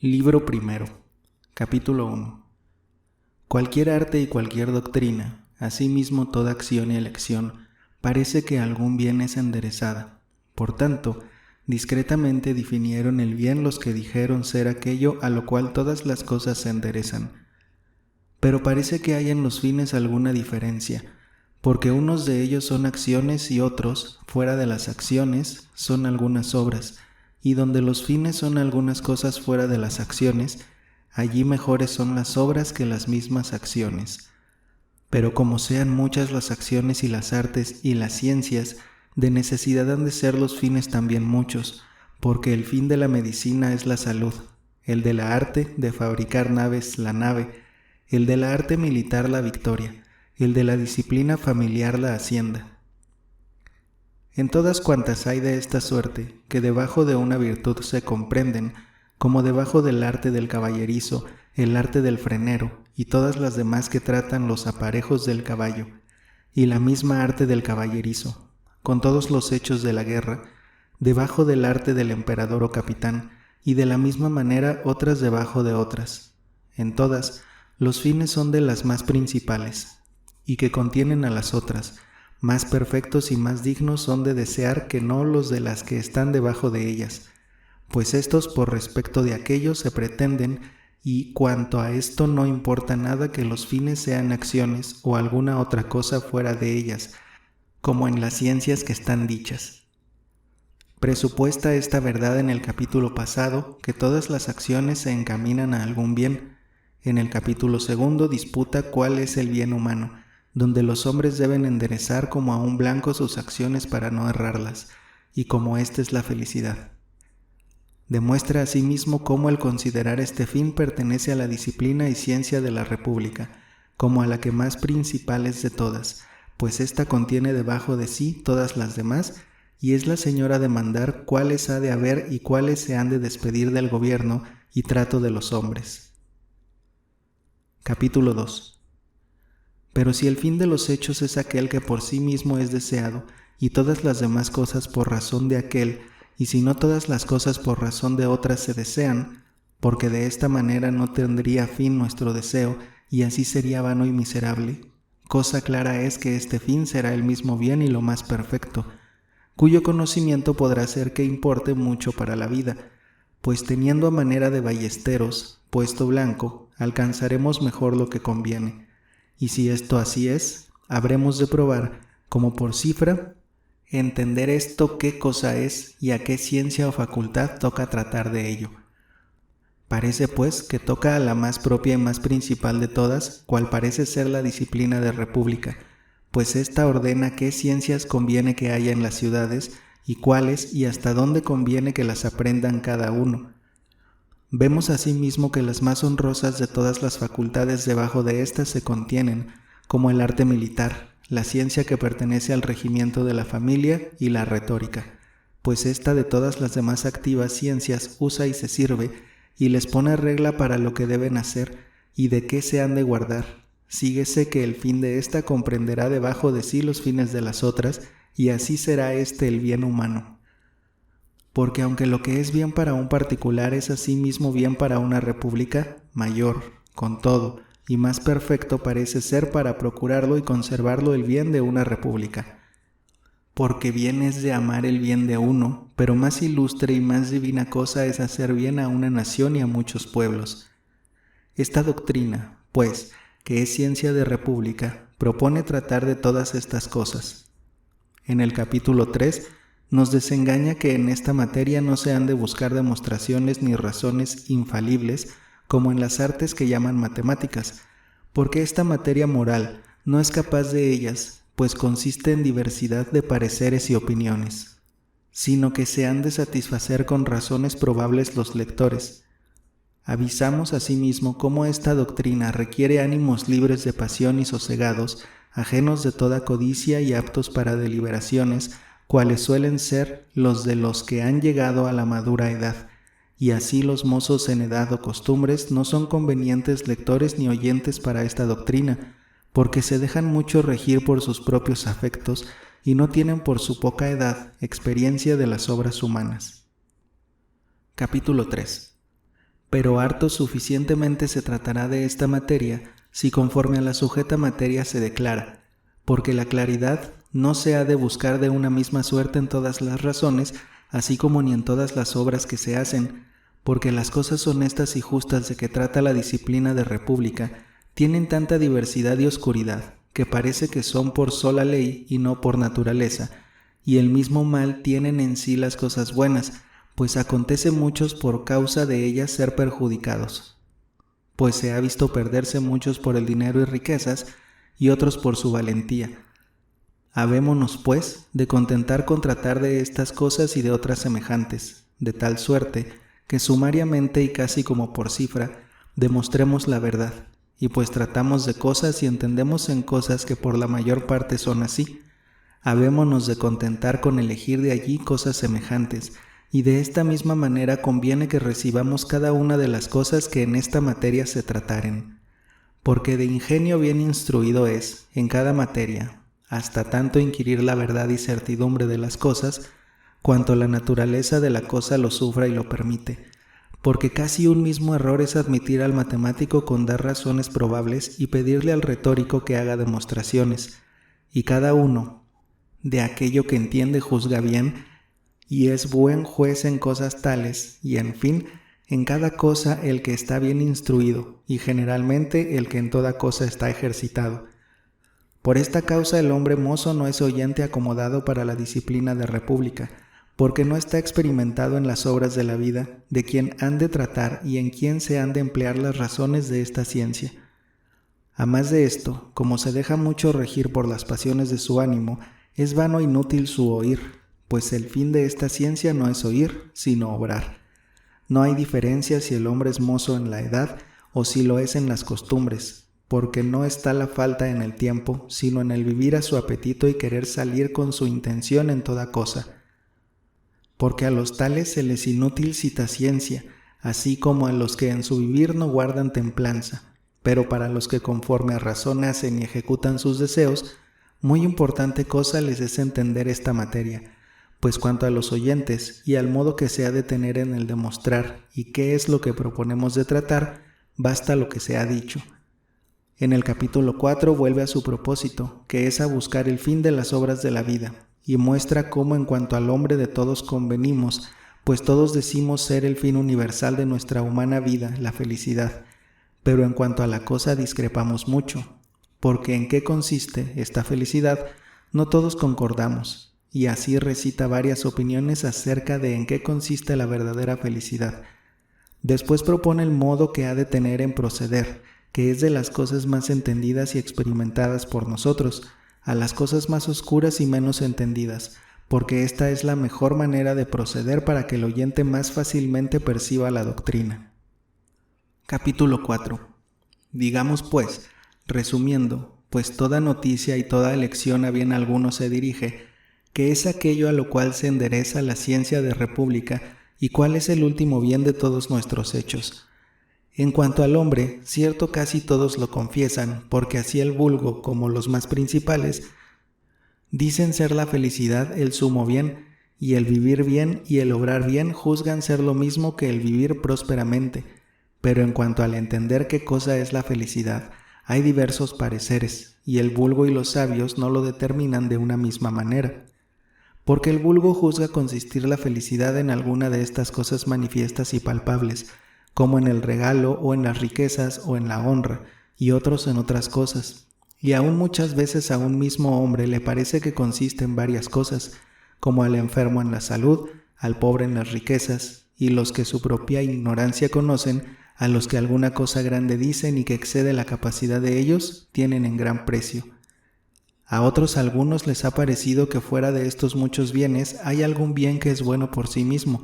Libro primero, capítulo 1. Cualquier arte y cualquier doctrina, asimismo toda acción y elección, parece que algún bien es enderezada. Por tanto, discretamente definieron el bien los que dijeron ser aquello a lo cual todas las cosas se enderezan. Pero parece que hay en los fines alguna diferencia, porque unos de ellos son acciones y otros, fuera de las acciones, son algunas obras, y donde los fines son algunas cosas fuera de las acciones, allí mejores son las obras que las mismas acciones. Pero como sean muchas las acciones y las artes y las ciencias, de necesidad han de ser los fines también muchos, porque el fin de la medicina es la salud, el de la arte de fabricar naves la nave, el de la arte militar la victoria, el de la disciplina familiar la hacienda. En todas cuantas hay de esta suerte, que debajo de una virtud se comprenden, como debajo del arte del caballerizo, el arte del frenero, y todas las demás que tratan los aparejos del caballo, y la misma arte del caballerizo, con todos los hechos de la guerra, debajo del arte del emperador o capitán, y de la misma manera otras debajo de otras. En todas, los fines son de las más principales, y que contienen a las otras, más perfectos y más dignos son de desear que no los de las que están debajo de ellas, pues éstos por respecto de aquellos se pretenden, y cuanto a esto no importa nada que los fines sean acciones o alguna otra cosa fuera de ellas, como en las ciencias que están dichas. Presupuesta esta verdad en el capítulo pasado, que todas las acciones se encaminan a algún bien. En el capítulo segundo disputa cuál es el bien humano, donde los hombres deben enderezar como a un blanco sus acciones para no errarlas, y como ésta es la felicidad. Demuestra asimismo cómo el considerar este fin pertenece a la disciplina y ciencia de la República, como a la que más principal es de todas, pues ésta contiene debajo de sí todas las demás, y es la señora de mandar cuáles ha de haber y cuáles se han de despedir del gobierno y trato de los hombres. Capítulo 2. Pero si el fin de los hechos es aquel que por sí mismo es deseado, y todas las demás cosas por razón de aquel, y si no todas las cosas por razón de otras se desean, porque de esta manera no tendría fin nuestro deseo, y así sería vano y miserable, cosa clara es que este fin será el mismo bien y lo más perfecto, cuyo conocimiento podrá ser que importe mucho para la vida, pues teniendo a manera de ballesteros, puesto blanco, alcanzaremos mejor lo que conviene. Y si esto así es, habremos de probar, como por cifra, entender esto qué cosa es y a qué ciencia o facultad toca tratar de ello. Parece pues que toca a la más propia y más principal de todas, cual parece ser la disciplina de república, pues ésta ordena qué ciencias conviene que haya en las ciudades y cuáles y hasta dónde conviene que las aprendan cada uno. Vemos asimismo que las más honrosas de todas las facultades debajo de éstas se contienen, como el arte militar, la ciencia que pertenece al regimiento de la familia y la retórica, pues ésta de todas las demás activas ciencias usa y se sirve, y les pone regla para lo que deben hacer y de qué se han de guardar. Síguese que el fin de ésta comprenderá debajo de sí los fines de las otras, y así será este el bien humano. Porque aunque lo que es bien para un particular es asimismo bien para una república, mayor, con todo, y más perfecto parece ser para procurarlo y conservarlo el bien de una república. Porque bien es de amar el bien de uno, pero más ilustre y más divina cosa es hacer bien a una nación y a muchos pueblos. Esta doctrina, pues, que es ciencia de república, propone tratar de todas estas cosas. En el capítulo 3, nos desengaña que en esta materia no se han de buscar demostraciones ni razones infalibles como en las artes que llaman matemáticas, porque esta materia moral no es capaz de ellas, pues consiste en diversidad de pareceres y opiniones, sino que se han de satisfacer con razones probables los lectores. Avisamos asimismo cómo esta doctrina requiere ánimos libres de pasión y sosegados, ajenos de toda codicia y aptos para deliberaciones, cuales suelen ser los de los que han llegado a la madura edad, y así los mozos en edad o costumbres no son convenientes lectores ni oyentes para esta doctrina, porque se dejan mucho regir por sus propios afectos y no tienen por su poca edad experiencia de las obras humanas. Capítulo 3. pero harto suficientemente se tratará de esta materia si conforme a la sujeta materia se declara, porque la claridad no se ha de buscar de una misma suerte en todas las razones, así como ni en todas las obras que se hacen, porque las cosas honestas y justas de que trata la disciplina de república tienen tanta diversidad y oscuridad, que parece que son por sola ley y no por naturaleza, y el mismo mal tienen en sí las cosas buenas, pues acontece muchos por causa de ellas ser perjudicados. Pues se ha visto perderse muchos por el dinero y riquezas, y otros por su valentía. Habémonos, pues, de contentar con tratar de estas cosas y de otras semejantes, de tal suerte que sumariamente y casi como por cifra, demostremos la verdad, y pues tratamos de cosas y entendemos en cosas que por la mayor parte son así, habémonos de contentar con elegir de allí cosas semejantes, y de esta misma manera conviene que recibamos cada una de las cosas que en esta materia se trataren. Porque de ingenio bien instruido es, en cada materia, hasta tanto inquirir la verdad y certidumbre de las cosas, cuanto la naturaleza de la cosa lo sufra y lo permite. Porque casi un mismo error es admitir al matemático con dar razones probables y pedirle al retórico que haga demostraciones, y cada uno, de aquello que entiende juzga bien, y es buen juez en cosas tales, y en fin, en cada cosa el que está bien instruido, y generalmente el que en toda cosa está ejercitado. Por esta causa el hombre mozo no es oyente acomodado para la disciplina de república, porque no está experimentado en las obras de la vida, de quien han de tratar y en quien se han de emplear las razones de esta ciencia. A más de esto, como se deja mucho regir por las pasiones de su ánimo, es vano e inútil su oír, pues el fin de esta ciencia no es oír, sino obrar. No hay diferencia si el hombre es mozo en la edad o si lo es en las costumbres, porque no está la falta en el tiempo, sino en el vivir a su apetito y querer salir con su intención en toda cosa. Porque a los tales se les inútil cita ciencia, así como a los que en su vivir no guardan templanza, pero para los que conforme a razón hacen y ejecutan sus deseos, muy importante cosa les es entender esta materia, pues cuanto a los oyentes y al modo que se ha de tener en el demostrar y qué es lo que proponemos de tratar, basta lo que se ha dicho. En el capítulo 4 vuelve a su propósito, que es a buscar el fin de las obras de la vida, y muestra cómo en cuanto al hombre de todos convenimos, pues todos decimos ser el fin universal de nuestra humana vida, la felicidad, pero en cuanto a la cosa discrepamos mucho, porque en qué consiste esta felicidad no todos concordamos, y así recita varias opiniones acerca de en qué consiste la verdadera felicidad. Después propone el modo que ha de tener en proceder, que es de las cosas más entendidas y experimentadas por nosotros, a las cosas más oscuras y menos entendidas, porque esta es la mejor manera de proceder para que el oyente más fácilmente perciba la doctrina. Capítulo 4. Digamos pues, resumiendo, pues toda noticia y toda elección a bien alguno se dirige, que es aquello a lo cual se endereza la ciencia de república y cuál es el último bien de todos nuestros hechos. En cuanto al hombre, cierto casi todos lo confiesan, porque así el vulgo como los más principales dicen ser la felicidad el sumo bien, y el vivir bien y el obrar bien juzgan ser lo mismo que el vivir prósperamente. Pero en cuanto al entender qué cosa es la felicidad, hay diversos pareceres, y el vulgo y los sabios no lo determinan de una misma manera. Porque el vulgo juzga consistir la felicidad en alguna de estas cosas manifiestas y palpables, como en el regalo o en las riquezas o en la honra, y otros en otras cosas. Y aún muchas veces a un mismo hombre le parece que consiste en varias cosas, como al enfermo en la salud, al pobre en las riquezas, y los que su propia ignorancia conocen, a los que alguna cosa grande dicen y que excede la capacidad de ellos, tienen en gran precio. A otros algunos les ha parecido que fuera de estos muchos bienes hay algún bien que es bueno por sí mismo,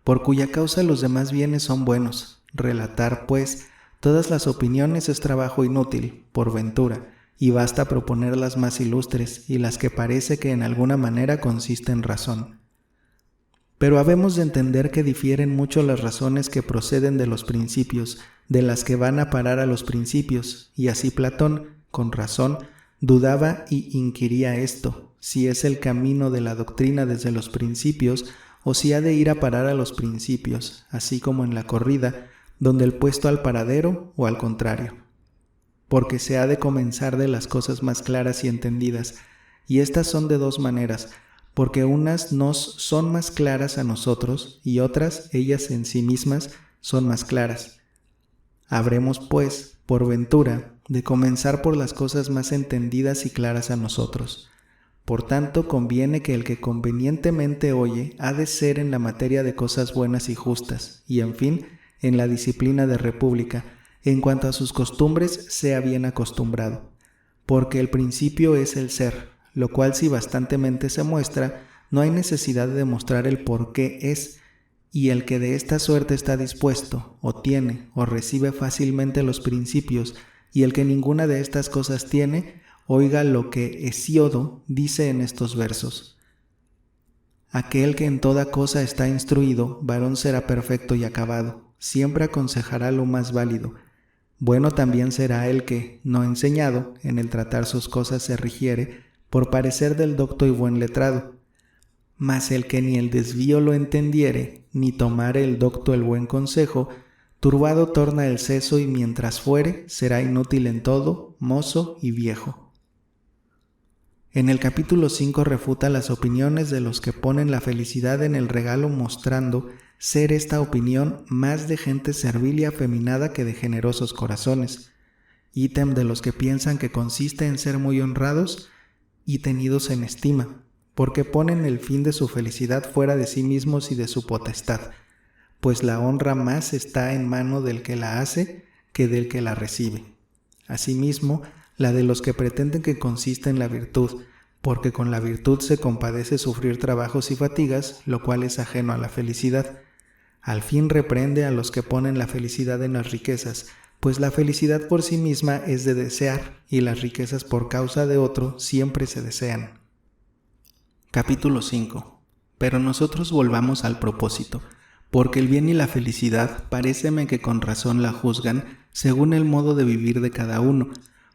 por cuya causa los demás bienes son buenos. Relatar, pues, todas las opiniones es trabajo inútil, por ventura, y basta proponer las más ilustres y las que parece que en alguna manera consisten en razón. Pero habemos de entender que difieren mucho las razones que proceden de los principios, de las que van a parar a los principios, y así Platón, con razón, dudaba y inquiría esto, si es el camino de la doctrina desde los principios, o si ha de ir a parar a los principios, así como en la corrida, donde el puesto al paradero o al contrario. Porque se ha de comenzar de las cosas más claras y entendidas, y estas son de dos maneras, porque unas nos son más claras a nosotros, y otras, ellas en sí mismas, son más claras. Habremos, pues, por ventura, de comenzar por las cosas más entendidas y claras a nosotros. Por tanto, conviene que el que convenientemente oye ha de ser en la materia de cosas buenas y justas, y en fin, en la disciplina de república, en cuanto a sus costumbres sea bien acostumbrado. Porque el principio es el ser, lo cual si bastantemente se muestra, no hay necesidad de demostrar el por qué es, y el que de esta suerte está dispuesto, o tiene, o recibe fácilmente los principios, y el que ninguna de estas cosas tiene, oiga lo que Hesíodo dice en estos versos. Aquel que en toda cosa está instruido, varón será perfecto y acabado, siempre aconsejará lo más válido. Bueno también será el que, no enseñado, en el tratar sus cosas se rigiere, por parecer del docto y buen letrado. Mas el que ni el desvío lo entendiere, ni tomare el docto el buen consejo, turbado torna el seso y mientras fuere, será inútil en todo, mozo y viejo. En el capítulo 5 refuta las opiniones de los que ponen la felicidad en el regalo, mostrando ser esta opinión más de gente servil y afeminada que de generosos corazones, ítem de los que piensan que consiste en ser muy honrados y tenidos en estima, porque ponen el fin de su felicidad fuera de sí mismos y de su potestad, pues la honra más está en mano del que la hace que del que la recibe. Asimismo, la de los que pretenden que consiste en la virtud, porque con la virtud se compadece sufrir trabajos y fatigas, lo cual es ajeno a la felicidad. Al fin reprende a los que ponen la felicidad en las riquezas, pues la felicidad por sí misma es de desear, y las riquezas por causa de otro siempre se desean. Capítulo 5. Pero nosotros volvamos al propósito, porque el bien y la felicidad paréceme que con razón la juzgan según el modo de vivir de cada uno,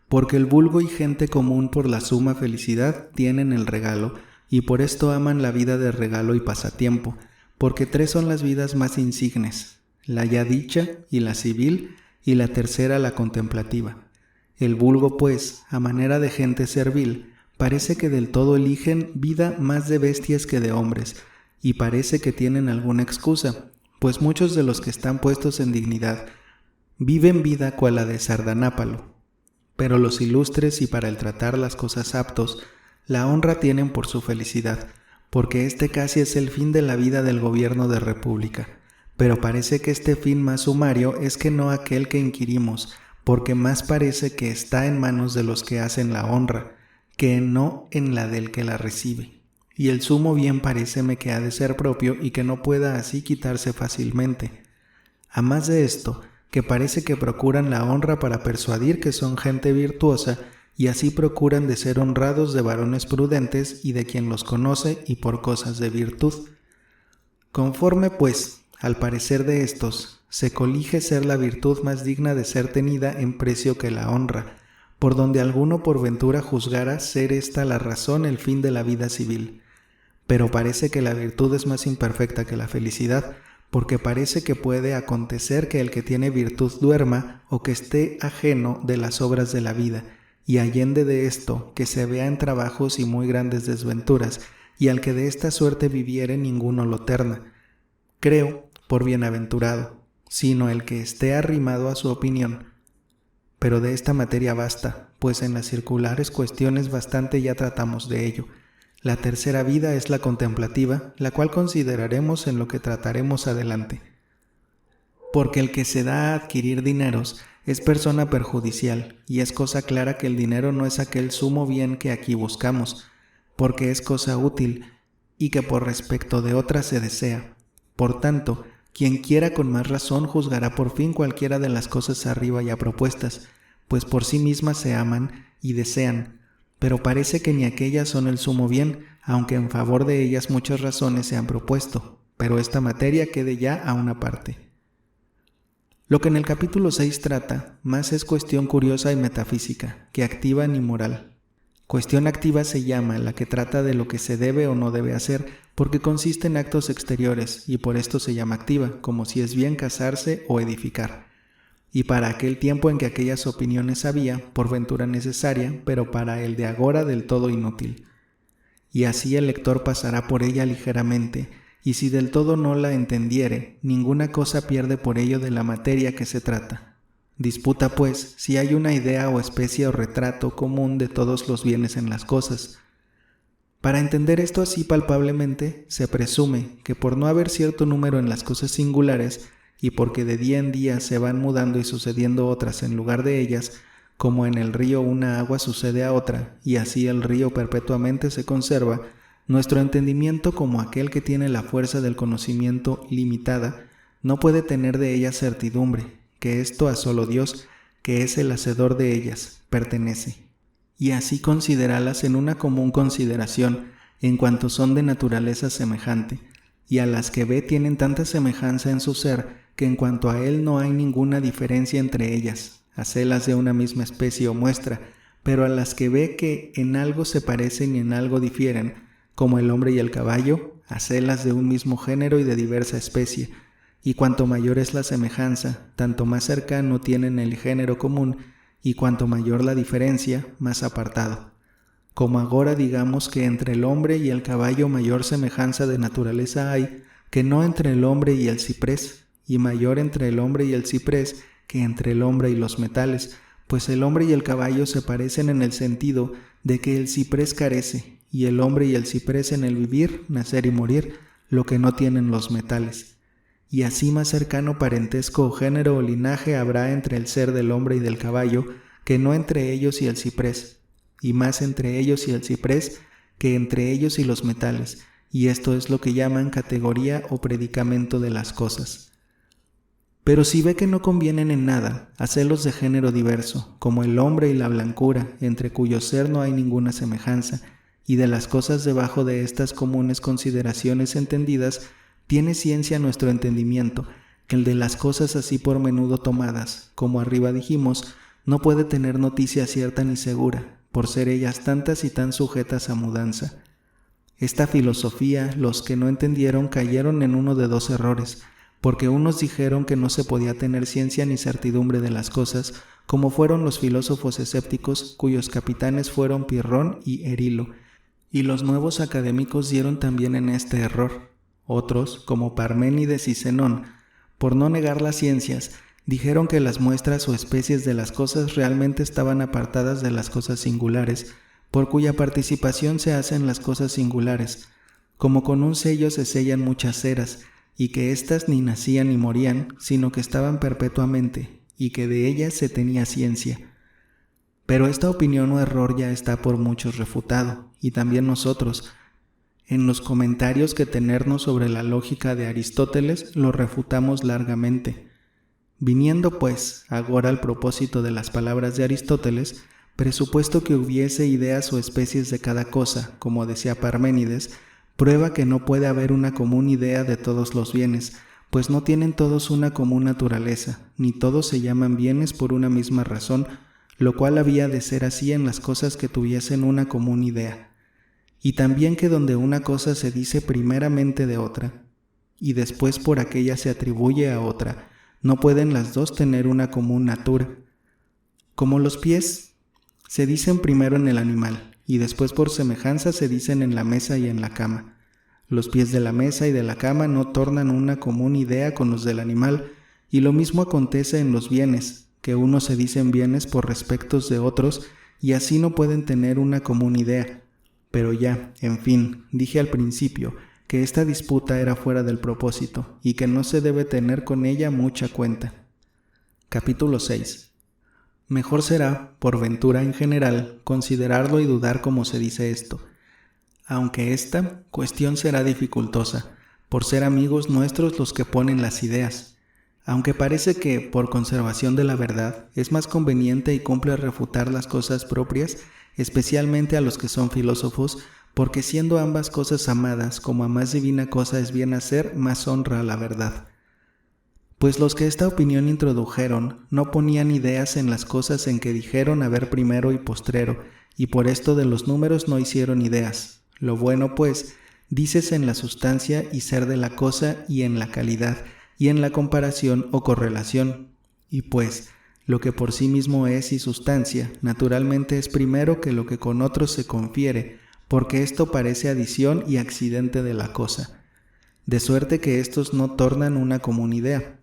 porque el vulgo y gente común por la suma felicidad tienen el regalo, y por esto aman la vida de regalo y pasatiempo, porque tres son las vidas más insignes, la ya dicha y la civil, y la tercera la contemplativa. El vulgo, pues, a manera de gente servil, parece que del todo eligen vida más de bestias que de hombres, y parece que tienen alguna excusa, pues muchos de los que están puestos en dignidad viven vida cual la de Sardanápalo. Pero los ilustres y para el tratar las cosas aptos, la honra tienen por su felicidad, porque este casi es el fin de la vida del gobierno de república. Pero parece que este fin más sumario es que no aquel que inquirimos, porque más parece que está en manos de los que hacen la honra, que no en la del que la recibe. Y el sumo bien paréceme que ha de ser propio y que no pueda así quitarse fácilmente. A más de esto, que parece que procuran la honra para persuadir que son gente virtuosa, y así procuran de ser honrados de varones prudentes y de quien los conoce y por cosas de virtud. Conforme, pues, al parecer de estos, se colige ser la virtud más digna de ser tenida en precio que la honra, por donde alguno por ventura juzgara ser esta la razón el fin de la vida civil. Pero parece que la virtud es más imperfecta que la felicidad, porque parece que puede acontecer que el que tiene virtud duerma o que esté ajeno de las obras de la vida, y allende de esto, que se vea en trabajos y muy grandes desventuras, y al que de esta suerte viviere ninguno lo terna. Creo, por bienaventurado, sino el que esté arrimado a su opinión. Pero de esta materia basta, pues en las circulares cuestiones bastante ya tratamos de ello. La tercera vida es la contemplativa, la cual consideraremos en lo que trataremos adelante. Porque el que se da a adquirir dineros es persona perjudicial, y es cosa clara que el dinero no es aquel sumo bien que aquí buscamos, porque es cosa útil, y que por respecto de otra se desea. Por tanto, quien quiera con más razón juzgará por fin cualquiera de las cosas arriba ya propuestas, pues por sí mismas se aman y desean, pero parece que ni aquellas son el sumo bien, aunque en favor de ellas muchas razones se han propuesto, pero esta materia quede ya a una parte. Lo que en el capítulo 6 trata, más es cuestión curiosa y metafísica, que activa ni moral. Cuestión activa se llama la que trata de lo que se debe o no debe hacer, porque consiste en actos exteriores y por esto se llama activa, como si es bien casarse o edificar. Y para aquel tiempo en que aquellas opiniones había, por ventura necesaria, pero para el de agora del todo inútil. Y así el lector pasará por ella ligeramente, y si del todo no la entendiere, ninguna cosa pierde por ello de la materia que se trata. Disputa, pues, si hay una idea o especie o retrato común de todos los bienes en las cosas. Para entender esto así palpablemente, se presume que por no haber cierto número en las cosas singulares, y porque de día en día se van mudando y sucediendo otras en lugar de ellas, como en el río una agua sucede a otra, y así el río perpetuamente se conserva, nuestro entendimiento, como aquel que tiene la fuerza del conocimiento limitada, no puede tener de ellas certidumbre, que esto a solo Dios, que es el hacedor de ellas, pertenece. Y así considéralas en una común consideración, en cuanto son de naturaleza semejante, y a las que ve tienen tanta semejanza en su ser, que en cuanto a él no hay ninguna diferencia entre ellas, hacelas de una misma especie o muestra, pero a las que ve que en algo se parecen y en algo difieren, como el hombre y el caballo, hacelas de un mismo género y de diversa especie, y cuanto mayor es la semejanza, tanto más cercano tienen el género común, y cuanto mayor la diferencia, más apartado. Como agora digamos que entre el hombre y el caballo mayor semejanza de naturaleza hay, que no entre el hombre y el ciprés, y mayor entre el hombre y el ciprés que entre el hombre y los metales, pues el hombre y el caballo se parecen en el sentido de que el ciprés carece, y el hombre y el ciprés en el vivir, nacer y morir, lo que no tienen los metales. Y así más cercano parentesco o género o linaje habrá entre el ser del hombre y del caballo, que no entre ellos y el ciprés, y más entre ellos y el ciprés que entre ellos y los metales, y esto es lo que llaman categoría o predicamento de las cosas. Pero si ve que no convienen en nada, hacelos de género diverso, como el hombre y la blancura, entre cuyo ser no hay ninguna semejanza, y de las cosas debajo de estas comunes consideraciones entendidas, tiene ciencia nuestro entendimiento, que el de las cosas así por menudo tomadas, como arriba dijimos, no puede tener noticia cierta ni segura, por ser ellas tantas y tan sujetas a mudanza. Esta filosofía, los que no entendieron cayeron en uno de dos errores, porque unos dijeron que no se podía tener ciencia ni certidumbre de las cosas, como fueron los filósofos escépticos, cuyos capitanes fueron Pirrón y Erilo, y los nuevos académicos dieron también en este error. Otros, como Parménides y Zenón, por no negar las ciencias, dijeron que las muestras o especies de las cosas realmente estaban apartadas de las cosas singulares, por cuya participación se hacen las cosas singulares, como con un sello se sellan muchas ceras, y que éstas ni nacían ni morían, sino que estaban perpetuamente, y que de ellas se tenía ciencia. Pero esta opinión o error ya está por muchos refutado, y también nosotros, en los comentarios que tenernos sobre la lógica de Aristóteles, lo refutamos largamente. Viniendo, pues, agora al propósito de las palabras de Aristóteles, presupuesto que hubiese ideas o especies de cada cosa, como decía Parménides, prueba que no puede haber una común idea de todos los bienes, pues no tienen todos una común naturaleza, ni todos se llaman bienes por una misma razón, lo cual había de ser así en las cosas que tuviesen una común idea. Y también que donde una cosa se dice primeramente de otra, y después por aquella se atribuye a otra, no pueden las dos tener una común natura. Como los pies se dicen primero en el animal, y después por semejanza se dicen en la mesa y en la cama. Los pies de la mesa y de la cama no tornan una común idea con los del animal, y lo mismo acontece en los bienes, que unos se dicen bienes por respectos de otros, y así no pueden tener una común idea. Pero ya, en fin, dije al principio que esta disputa era fuera del propósito, y que no se debe tener con ella mucha cuenta. Capítulo 6. Mejor será, por ventura en general, considerarlo y dudar cómo se dice esto, aunque esta cuestión será dificultosa, por ser amigos nuestros los que ponen las ideas, aunque parece que, por conservación de la verdad, es más conveniente y cumple refutar las cosas propias, especialmente a los que son filósofos, porque siendo ambas cosas amadas, como a más divina cosa es bien hacer, más honra a la verdad. Pues los que esta opinión introdujeron no ponían ideas en las cosas en que dijeron haber primero y postrero, y por esto de los números no hicieron ideas. Lo bueno, pues, dícese en la sustancia y ser de la cosa y en la calidad y en la comparación o correlación. Y pues, lo que por sí mismo es y sustancia, naturalmente es primero que lo que con otros se confiere, porque esto parece adición y accidente de la cosa. De suerte que éstos no tornan una común idea.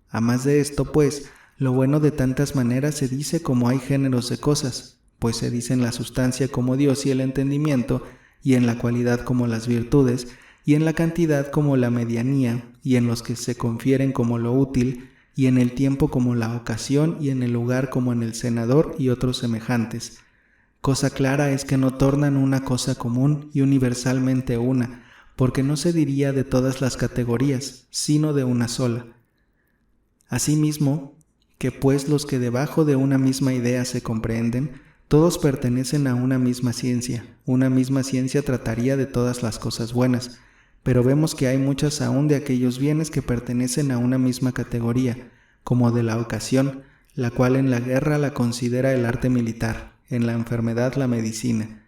A más de esto, pues, lo bueno de tantas maneras se dice como hay géneros de cosas, pues se dice en la sustancia como Dios y el entendimiento, y en la cualidad como las virtudes, y en la cantidad como la medianía, y en los que se confieren como lo útil, y en el tiempo como la ocasión, y en el lugar como en el senador y otros semejantes. Cosa clara es que no tornan una cosa común y universalmente una, porque no se diría de todas las categorías, sino de una sola. Asimismo, que pues los que debajo de una misma idea se comprenden, todos pertenecen a una misma ciencia. Una misma ciencia trataría de todas las cosas buenas, pero vemos que hay muchas aún de aquellos bienes que pertenecen a una misma categoría, como de la ocasión, la cual en la guerra la considera el arte militar, en la enfermedad la medicina,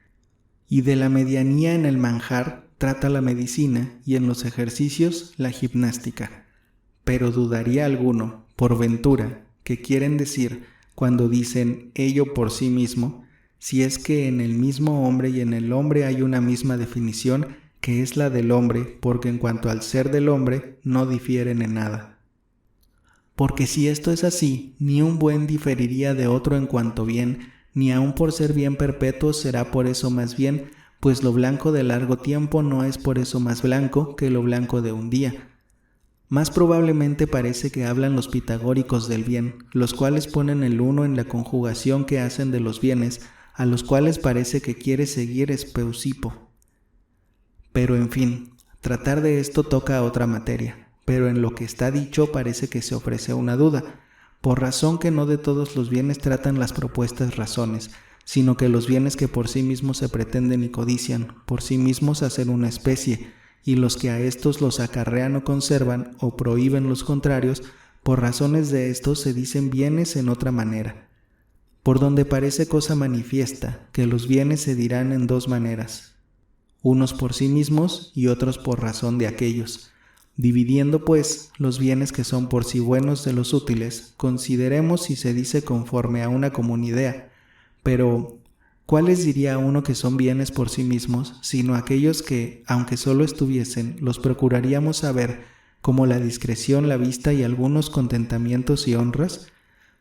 y de la medianía en el manjar trata la medicina y en los ejercicios la gimnástica. Pero dudaría alguno, por ventura, que quieren decir cuando dicen ello por sí mismo, si es que en el mismo hombre y en el hombre hay una misma definición que es la del hombre, porque en cuanto al ser del hombre no difieren en nada. Porque si esto es así, ni un buen diferiría de otro en cuanto bien, ni aun por ser bien perpetuo será por eso más bien, pues lo blanco de largo tiempo no es por eso más blanco que lo blanco de un día. Más probablemente parece que hablan los pitagóricos del bien, los cuales ponen el uno en la conjugación que hacen de los bienes, a los cuales parece que quiere seguir Espeusipo. Pero en fin, tratar de esto toca a otra materia, pero en lo que está dicho parece que se ofrece una duda, por razón que no de todos los bienes tratan las propuestas razones, sino que los bienes que por sí mismos se pretenden y codician, por sí mismos hacen una especie, y los que a estos los acarrean o conservan o prohíben los contrarios, por razones de estos se dicen bienes en otra manera. Por donde parece cosa manifiesta, que los bienes se dirán en dos maneras, unos por sí mismos y otros por razón de aquellos. Dividiendo, pues, los bienes que son por sí buenos de los útiles, consideremos si se dice conforme a una común idea, pero ¿cuáles diría uno que son bienes por sí mismos, sino aquellos que, aunque solo estuviesen, los procuraríamos saber, como la discreción, la vista y algunos contentamientos y honras?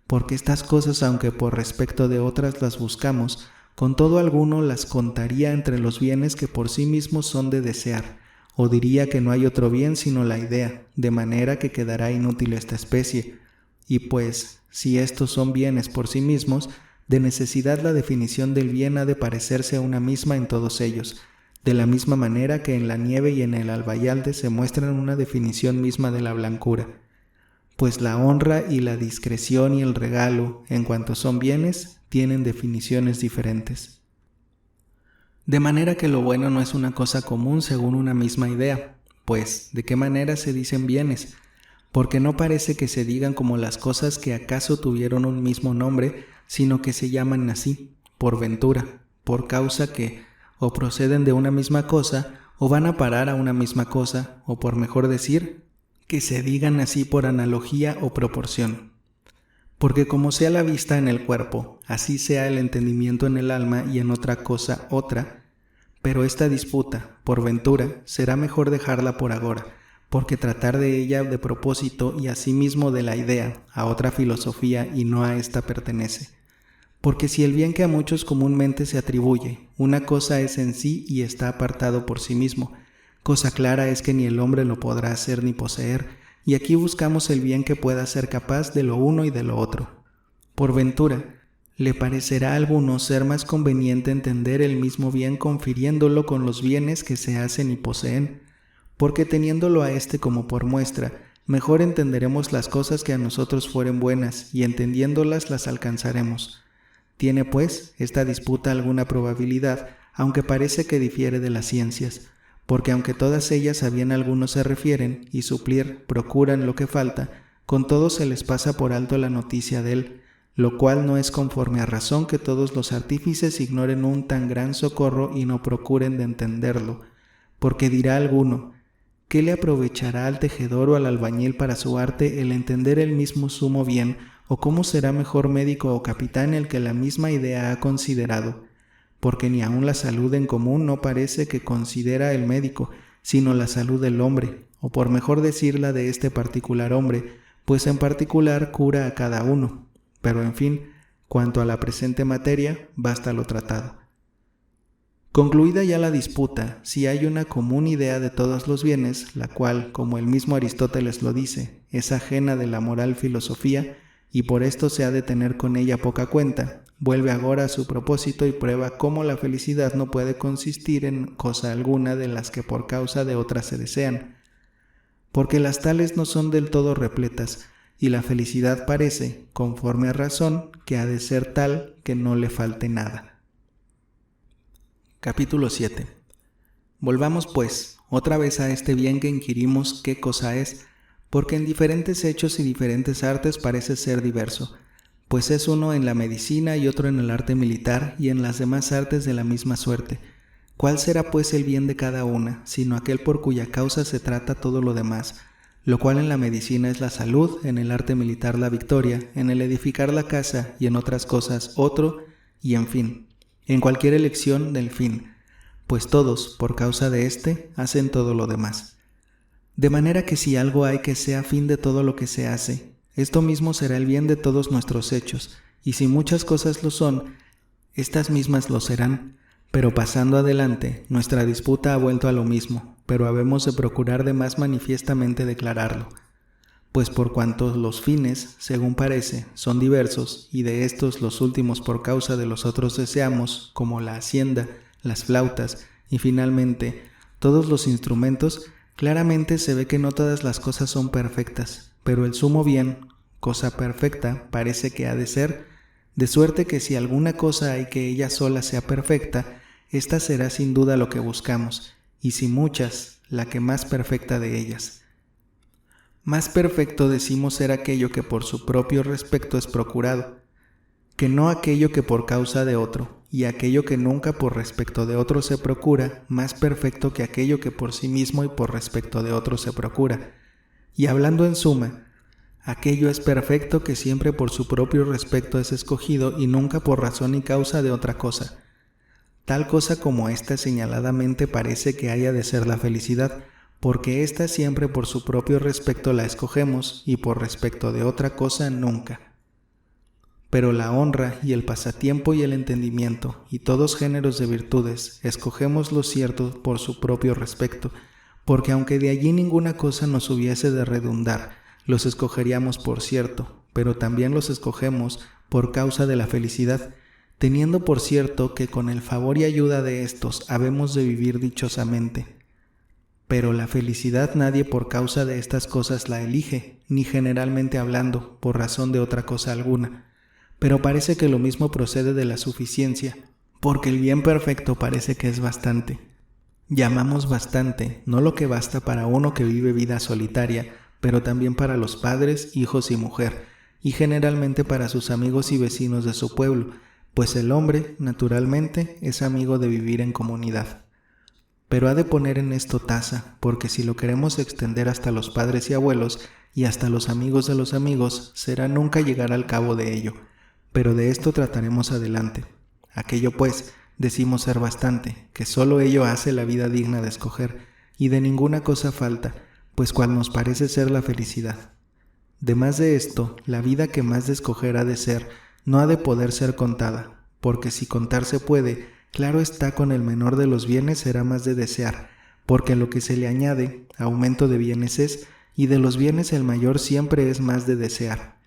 Porque estas cosas, aunque por respecto de otras las buscamos, con todo alguno las contaría entre los bienes que por sí mismos son de desear, o diría que no hay otro bien sino la idea, de manera que quedará inútil esta especie. Y pues, si estos son bienes por sí mismos, de necesidad la definición del bien ha de parecerse a una misma en todos ellos, de la misma manera que en la nieve y en el albayalde se muestran una definición misma de la blancura. Pues la honra y la discreción y el regalo, en cuanto son bienes, tienen definiciones diferentes. De manera que lo bueno no es una cosa común según una misma idea, pues, ¿de qué manera se dicen bienes? Porque no parece que se digan como las cosas que acaso tuvieron un mismo nombre, sino que se llaman así, por ventura, por causa que o proceden de una misma cosa, o van a parar a una misma cosa, o por mejor decir, que se digan así por analogía o proporción. Porque como sea la vista en el cuerpo, así sea el entendimiento en el alma y en otra cosa otra, pero esta disputa, por ventura, será mejor dejarla por agora, porque tratar de ella de propósito y asimismo de la idea a otra filosofía y no a esta pertenece. Porque si el bien que a muchos comúnmente se atribuye, una cosa es en sí y está apartado por sí mismo, cosa clara es que ni el hombre lo podrá hacer ni poseer, y aquí buscamos el bien que pueda ser capaz de lo uno y de lo otro. Por ventura, ¿le parecerá a alguno ser más conveniente entender el mismo bien confiriéndolo con los bienes que se hacen y poseen? Porque teniéndolo a éste como por muestra, mejor entenderemos las cosas que a nosotros fueren buenas, y entendiéndolas las alcanzaremos. Tiene, pues, esta disputa alguna probabilidad, aunque parece que difiere de las ciencias, porque aunque todas ellas a bien algunos se refieren, y suplir procuran lo que falta, con todo se les pasa por alto la noticia de él, lo cual no es conforme a razón que todos los artífices ignoren un tan gran socorro y no procuren de entenderlo, porque dirá alguno, ¿qué le aprovechará al tejedor o al albañil para su arte el entender el mismo sumo bien, o cómo será mejor médico o capitán el que la misma idea ha considerado? Porque ni aun la salud en común no parece que considera el médico, sino la salud del hombre, o por mejor decir la de este particular hombre, pues en particular cura a cada uno. Pero en fin, cuanto a la presente materia, basta lo tratado. Concluida ya la disputa, si hay una común idea de todos los bienes, la cual, como el mismo Aristóteles lo dice, es ajena de la moral filosofía, y por esto se ha de tener con ella poca cuenta, vuelve agora a su propósito y prueba cómo la felicidad no puede consistir en cosa alguna de las que por causa de otras se desean, porque las tales no son del todo repletas, y la felicidad parece, conforme a razón, que ha de ser tal que no le falte nada. Capítulo 7. Volvamos pues, otra vez a este bien que inquirimos qué cosa es, porque en diferentes hechos y diferentes artes parece ser diverso, pues es uno en la medicina y otro en el arte militar y en las demás artes de la misma suerte. ¿Cuál será pues el bien de cada una, sino aquel por cuya causa se trata todo lo demás, lo cual en la medicina es la salud, en el arte militar la victoria, en el edificar la casa y en otras cosas otro, y en fin, en cualquier elección del fin, pues todos, por causa de éste, hacen todo lo demás. De manera que si algo hay que sea fin de todo lo que se hace, esto mismo será el bien de todos nuestros hechos, y si muchas cosas lo son, estas mismas lo serán. Pero pasando adelante, nuestra disputa ha vuelto a lo mismo, pero habemos de procurar de más manifiestamente declararlo. Pues por cuanto los fines, según parece, son diversos, y de estos los últimos por causa de los otros deseamos, como la hacienda, las flautas, y finalmente todos los instrumentos, claramente se ve que no todas las cosas son perfectas, pero el sumo bien, cosa perfecta, parece que ha de ser, de suerte que si alguna cosa hay que ella sola sea perfecta, esta será sin duda lo que buscamos, y si muchas, la que más perfecta de ellas. Más perfecto decimos ser aquello que por su propio respecto es procurado, que no aquello que por causa de otro, y aquello que nunca por respecto de otro se procura, más perfecto que aquello que por sí mismo y por respecto de otro se procura. Y hablando en suma, aquello es perfecto que siempre por su propio respecto es escogido y nunca por razón y causa de otra cosa. Tal cosa como esta señaladamente parece que haya de ser la felicidad, porque ésta siempre por su propio respecto la escogemos y por respecto de otra cosa nunca. Pero la honra y el pasatiempo y el entendimiento y todos géneros de virtudes escogemos lo cierto por su propio respecto, porque aunque de allí ninguna cosa nos hubiese de redundar, los escogeríamos por cierto, pero también los escogemos por causa de la felicidad, teniendo por cierto que con el favor y ayuda de éstos habemos de vivir dichosamente. Pero la felicidad nadie por causa de estas cosas la elige, ni generalmente hablando, por razón de otra cosa alguna. Pero parece que lo mismo procede de la suficiencia, porque el bien perfecto parece que es bastante. Llamamos bastante, no lo que basta para uno que vive vida solitaria, pero también para los padres, hijos y mujer, y generalmente para sus amigos y vecinos de su pueblo, pues el hombre, naturalmente, es amigo de vivir en comunidad. Pero ha de poner en esto tasa, porque si lo queremos extender hasta los padres y abuelos, y hasta los amigos de los amigos, será nunca llegar al cabo de ello. Pero de esto trataremos adelante. Aquello pues, decimos ser bastante, que solo ello hace la vida digna de escoger, y de ninguna cosa falta, pues cual nos parece ser la felicidad. Demás de esto, la vida que más de escoger ha de ser, no ha de poder ser contada, porque si contar se puede, claro está con el menor de los bienes será más de desear, porque lo que se le añade, aumento de bienes es, y de los bienes el mayor siempre es más de desear.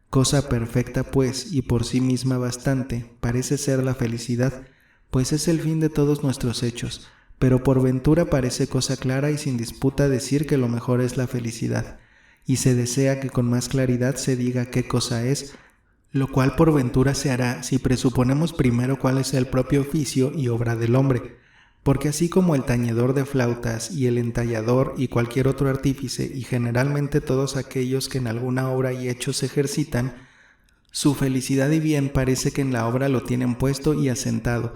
Cosa perfecta pues, y por sí misma bastante, parece ser la felicidad, pues es el fin de todos nuestros hechos, pero por ventura parece cosa clara y sin disputa decir que lo mejor es la felicidad, y se desea que con más claridad se diga qué cosa es, lo cual por ventura se hará si presuponemos primero cuál es el propio oficio y obra del hombre, porque así como el tañedor de flautas y el entallador y cualquier otro artífice y generalmente todos aquellos que en alguna obra y hecho se ejercitan, su felicidad y bien parece que en la obra lo tienen puesto y asentado,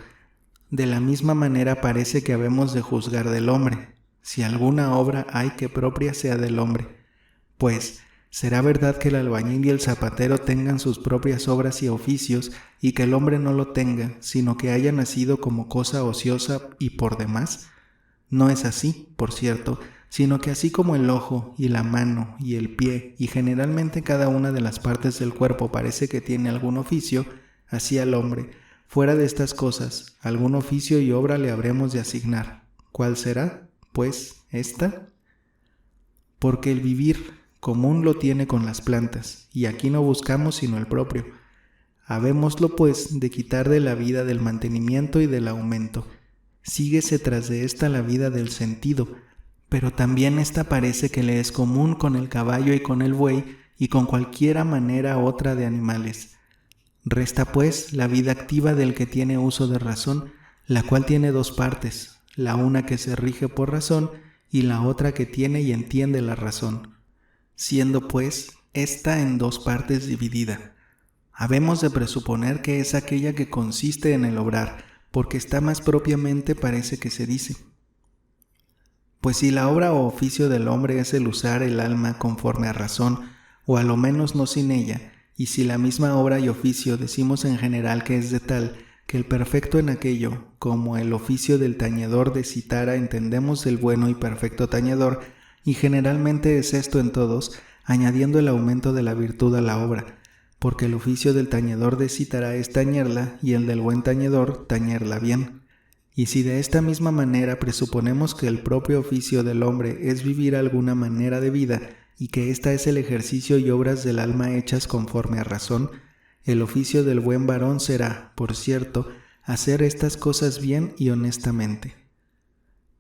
De la misma manera parece que habemos de juzgar del hombre, si alguna obra hay que propia sea del hombre. Pues, ¿será verdad que el albañil y el zapatero tengan sus propias obras y oficios, y que el hombre no lo tenga, sino que haya nacido como cosa ociosa y por demás? No es así, por cierto, sino que así como el ojo y la mano y el pie, y generalmente cada una de las partes del cuerpo parece que tiene algún oficio, así al hombre, fuera de estas cosas, algún oficio y obra le habremos de asignar. ¿Cuál será, pues, esta? Porque el vivir común lo tiene con las plantas, y aquí no buscamos sino el propio. Habémoslo, pues, de quitar de la vida del mantenimiento y del aumento. Síguese tras de esta la vida del sentido, pero también esta parece que le es común con el caballo y con el buey y con cualquiera manera otra de animales. Resta, pues, la vida activa del que tiene uso de razón, la cual tiene dos partes, la una que se rige por razón y la otra que tiene y entiende la razón. Siendo, pues, esta en dos partes dividida, habemos de presuponer que es aquella que consiste en el obrar, porque está más propiamente parece que se dice. Pues si la obra o oficio del hombre es el usar el alma conforme a razón, o a lo menos no sin ella, y si la misma obra y oficio decimos en general que es de tal, que el perfecto en aquello, como el oficio del tañedor de citara entendemos del bueno y perfecto tañedor, y generalmente es esto en todos, añadiendo el aumento de la virtud a la obra, porque el oficio del tañedor de cítara es tañerla y el del buen tañedor tañerla bien. Y si de esta misma manera presuponemos que el propio oficio del hombre es vivir alguna manera de vida y que ésta es el ejercicio y obras del alma hechas conforme a razón, el oficio del buen varón será, por cierto, hacer estas cosas bien y honestamente.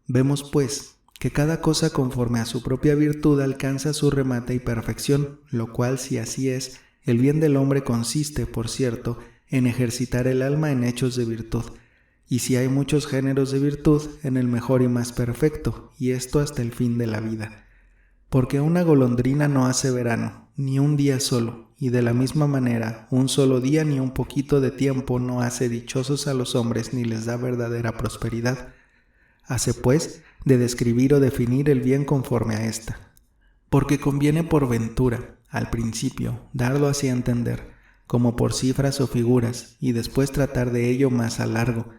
Vemos, pues, que cada cosa conforme a su propia virtud alcanza su remate y perfección, lo cual, si así es, el bien del hombre consiste, por cierto, en ejercitar el alma en hechos de virtud, y si hay muchos géneros de virtud, en el mejor y más perfecto, y esto hasta el fin de la vida. Porque una golondrina no hace verano, ni un día solo, y de la misma manera, un solo día ni un poquito de tiempo no hace dichosos a los hombres ni les da verdadera prosperidad. Hace, pues, de describir o definir el bien conforme a ésta. Porque conviene por ventura, al principio, darlo así a entender, como por cifras o figuras, y después tratar de ello más a largo,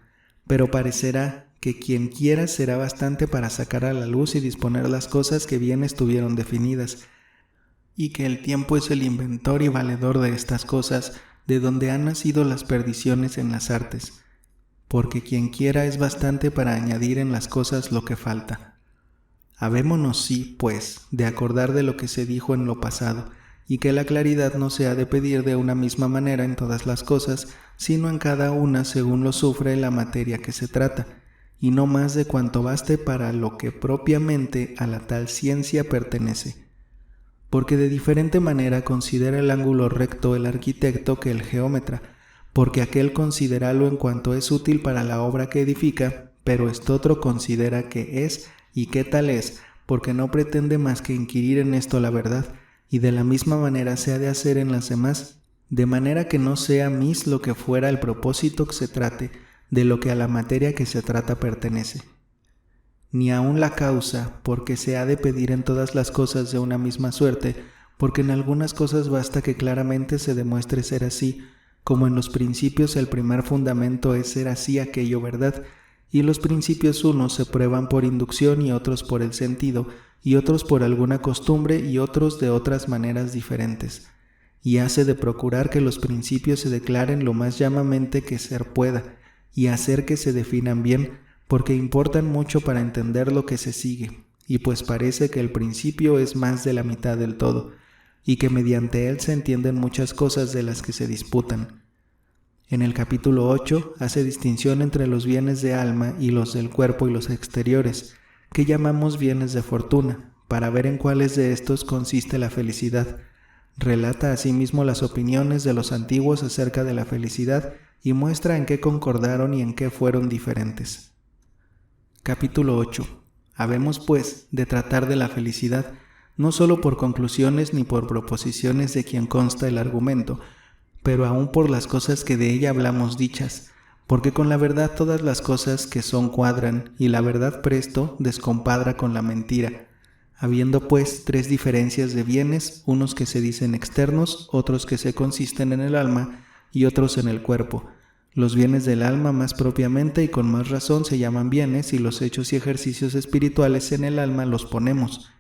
pero parecerá que quien quiera será bastante para sacar a la luz y disponer las cosas que bien estuvieron definidas, y que el tiempo es el inventor y valedor de estas cosas, de donde han nacido las perdiciones en las artes, porque quien quiera es bastante para añadir en las cosas lo que falta. Habémonos sí, pues, de acordar de lo que se dijo en lo pasado, y que la claridad no se ha de pedir de una misma manera en todas las cosas, sino en cada una según lo sufre la materia que se trata, y no más de cuanto baste para lo que propiamente a la tal ciencia pertenece. Porque de diferente manera considera el ángulo recto el arquitecto que el geómetra, porque aquel considéralo en cuanto es útil para la obra que edifica, pero estotro considera qué es y qué tal es, porque no pretende más que inquirir en esto la verdad, y de la misma manera se ha de hacer en las demás, de manera que no sea mis lo que fuera el propósito que se trate, de lo que a la materia que se trata pertenece. Ni aun la causa, porque se ha de pedir en todas las cosas de una misma suerte, porque en algunas cosas basta que claramente se demuestre ser así, como en los principios el primer fundamento es ser así aquello verdad, y los principios unos se prueban por inducción y otros por el sentido, y otros por alguna costumbre y otros de otras maneras diferentes. Y hace de procurar que los principios se declaren lo más llamamente que ser pueda, y hacer que se definan bien, porque importan mucho para entender lo que se sigue, y pues parece que el principio es más de la mitad del todo, y que mediante él se entienden muchas cosas de las que se disputan. En el capítulo 8 hace distinción entre los bienes de alma y los del cuerpo y los exteriores, que llamamos bienes de fortuna, para ver en cuáles de estos consiste la felicidad. Relata asimismo las opiniones de los antiguos acerca de la felicidad y muestra en qué concordaron y en qué fueron diferentes. Capítulo 8. Habemos, pues, de tratar de la felicidad, no solo por conclusiones ni por proposiciones de quien consta el argumento, pero aún por las cosas que de ella hablamos dichas, Porque con la verdad todas las cosas que son cuadran, y la verdad presto descompadra con la mentira. Habiendo pues tres diferencias de bienes, unos que se dicen externos, otros que se consisten en el alma, y otros en el cuerpo. Los bienes del alma más propiamente y con más razón se llaman bienes, y los hechos y ejercicios espirituales en el alma los ponemos.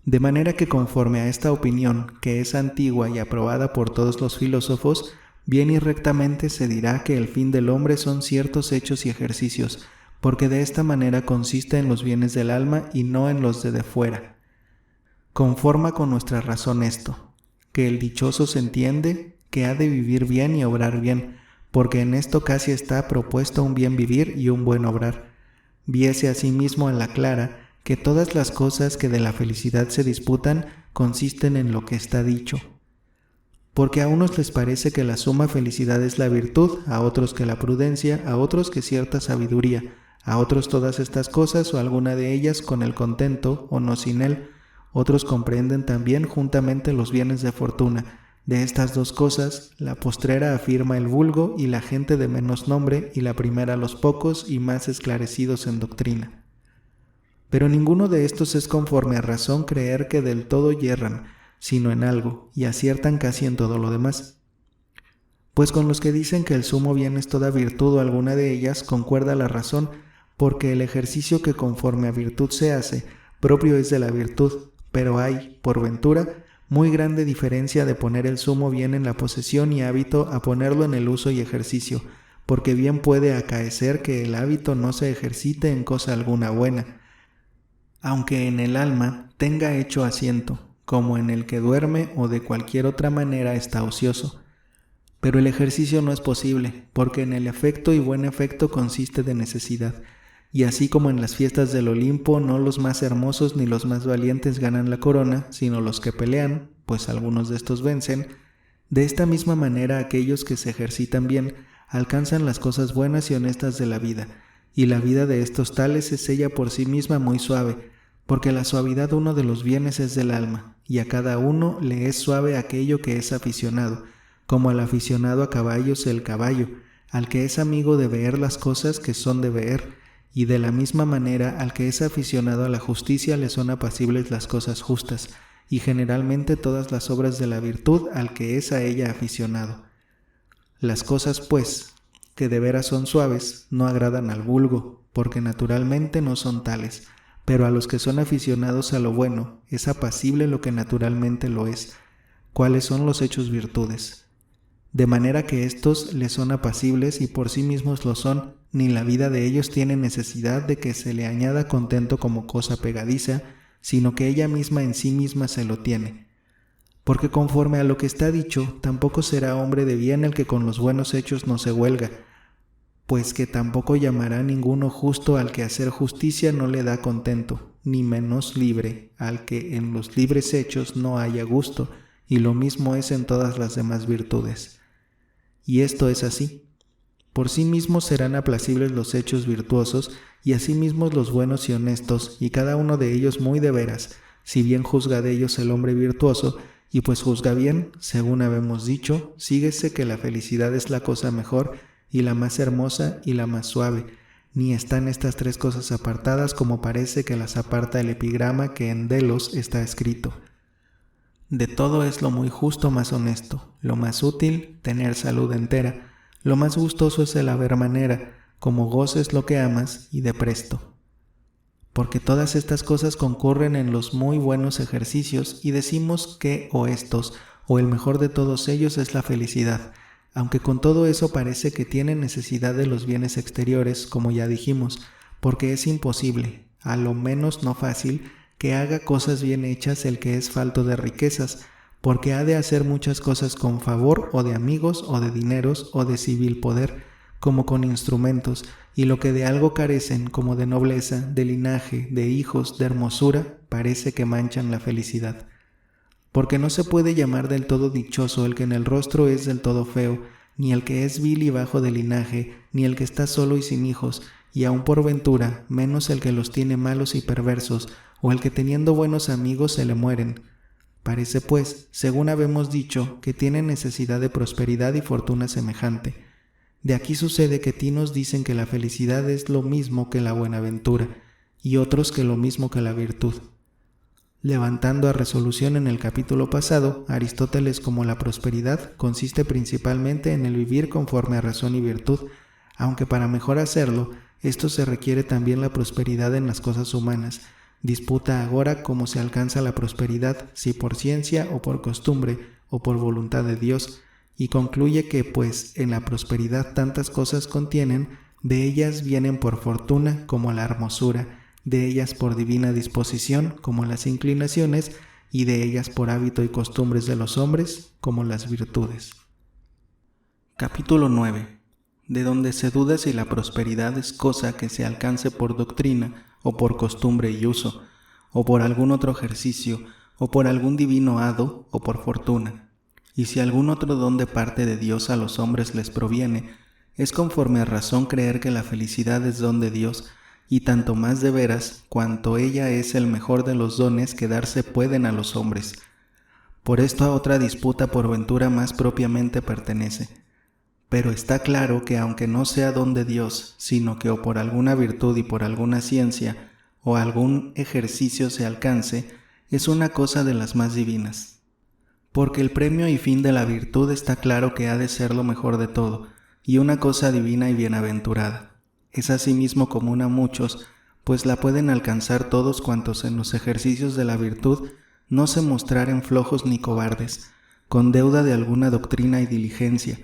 De manera que conforme a esta opinión, que es antigua y aprobada por todos los filósofos, bien y rectamente se dirá que el fin del hombre son ciertos hechos y ejercicios, porque de esta manera consiste en los bienes del alma y no en los de fuera. Conforma con nuestra razón esto, que el dichoso se entiende que ha de vivir bien y obrar bien, porque en esto casi está propuesto un bien vivir y un buen obrar. Viese asimismo en la clara que todas las cosas que de la felicidad se disputan consisten en lo que está dicho. Porque a unos les parece que la suma felicidad es la virtud, a otros que la prudencia, a otros que cierta sabiduría, a otros todas estas cosas o alguna de ellas con el contento o no sin él. Otros comprenden también juntamente los bienes de fortuna. De estas dos cosas, la postrera afirma el vulgo y la gente de menos nombre, y la primera los pocos y más esclarecidos en doctrina. Pero ninguno de estos es conforme a razón creer que del todo yerran, sino en algo, y aciertan casi en todo lo demás. Pues con los que dicen que el sumo bien es toda virtud o alguna de ellas, concuerda la razón, porque el ejercicio que conforme a virtud se hace, propio es de la virtud, pero hay, por ventura, muy grande diferencia de poner el sumo bien en la posesión y hábito a ponerlo en el uso y ejercicio, porque bien puede acaecer que el hábito no se ejercite en cosa alguna buena, aunque en el alma tenga hecho asiento, como en el que duerme o de cualquier otra manera está ocioso. Pero el ejercicio no es posible, porque en el efecto y buen efecto consiste de necesidad, y así como en las fiestas del Olimpo no los más hermosos ni los más valientes ganan la corona, sino los que pelean, pues algunos de estos vencen, de esta misma manera aquellos que se ejercitan bien alcanzan las cosas buenas y honestas de la vida, y la vida de estos tales es ella por sí misma muy suave, porque la suavidad uno de los bienes es del alma, y a cada uno le es suave aquello que es aficionado, como al aficionado a caballos el caballo, al que es amigo de ver las cosas que son de ver, y de la misma manera al que es aficionado a la justicia le son apacibles las cosas justas, y generalmente todas las obras de la virtud al que es a ella aficionado. Las cosas, pues, que de veras son suaves, no agradan al vulgo, porque naturalmente no son tales, pero a los que son aficionados a lo bueno, es apacible lo que naturalmente lo es, cuáles son los hechos virtudes. De manera que éstos les son apacibles y por sí mismos lo son, ni la vida de ellos tiene necesidad de que se le añada contento como cosa pegadiza, sino que ella misma en sí misma se lo tiene. Porque conforme a lo que está dicho, tampoco será hombre de bien el que con los buenos hechos no se huelga, pues que tampoco llamará ninguno justo al que hacer justicia no le da contento, ni menos libre al que en los libres hechos no haya gusto, y lo mismo es en todas las demás virtudes. Y esto es así. Por sí mismos serán aplacibles los hechos virtuosos, y asimismo los buenos y honestos, y cada uno de ellos muy de veras, si bien juzga de ellos el hombre virtuoso, y pues juzga bien, según habemos dicho, síguese que la felicidad es la cosa mejor, y la más hermosa y la más suave, ni están estas tres cosas apartadas como parece que las aparta el epigrama que en Delos está escrito. De todo es lo muy justo más honesto, lo más útil, tener salud entera, lo más gustoso es el haber manera, como goces lo que amas y de presto. Porque todas estas cosas concurren en los muy buenos ejercicios y decimos que o estos, o el mejor de todos ellos es la felicidad, aunque con todo eso parece que tiene necesidad de los bienes exteriores, como ya dijimos, porque es imposible, a lo menos no fácil, que haga cosas bien hechas el que es falto de riquezas, porque ha de hacer muchas cosas con favor o de amigos o de dineros o de civil poder, como con instrumentos, y lo que de algo carecen, como de nobleza, de linaje, de hijos, de hermosura, parece que manchan la felicidad. Porque no se puede llamar del todo dichoso el que en el rostro es del todo feo, ni el que es vil y bajo de linaje, ni el que está solo y sin hijos, y aun por ventura, menos el que los tiene malos y perversos, o el que teniendo buenos amigos se le mueren. Parece pues, según habemos dicho, que tiene necesidad de prosperidad y fortuna semejante. De aquí sucede que tinos dicen que la felicidad es lo mismo que la buenaventura, y otros que lo mismo que la virtud. Levantando a resolución en el capítulo pasado, Aristóteles como la prosperidad consiste principalmente en el vivir conforme a razón y virtud, aunque para mejor hacerlo, esto se requiere también la prosperidad en las cosas humanas. Disputa agora cómo se alcanza la prosperidad, si por ciencia o por costumbre o por voluntad de Dios, y concluye que, pues, en la prosperidad tantas cosas contienen, de ellas vienen por fortuna como la hermosura, de ellas por divina disposición como las inclinaciones, y de ellas por hábito y costumbres de los hombres como las virtudes. Capítulo 9. De donde se duda si la prosperidad es cosa que se alcance por doctrina, o por costumbre y uso, o por algún otro ejercicio, o por algún divino hado, o por fortuna. Y si algún otro don de parte de Dios a los hombres les proviene, es conforme a razón creer que la felicidad es don de Dios, y tanto más de veras, cuanto ella es el mejor de los dones que darse pueden a los hombres. Por esto a otra disputa por ventura más propiamente pertenece. Pero está claro que aunque no sea don de Dios, sino que o por alguna virtud y por alguna ciencia, o algún ejercicio se alcance, es una cosa de las más divinas. Porque el premio y fin de la virtud está claro que ha de ser lo mejor de todo, y una cosa divina y bienaventurada. Es asimismo común a muchos, pues la pueden alcanzar todos cuantos en los ejercicios de la virtud no se mostraren flojos ni cobardes, con deuda de alguna doctrina y diligencia.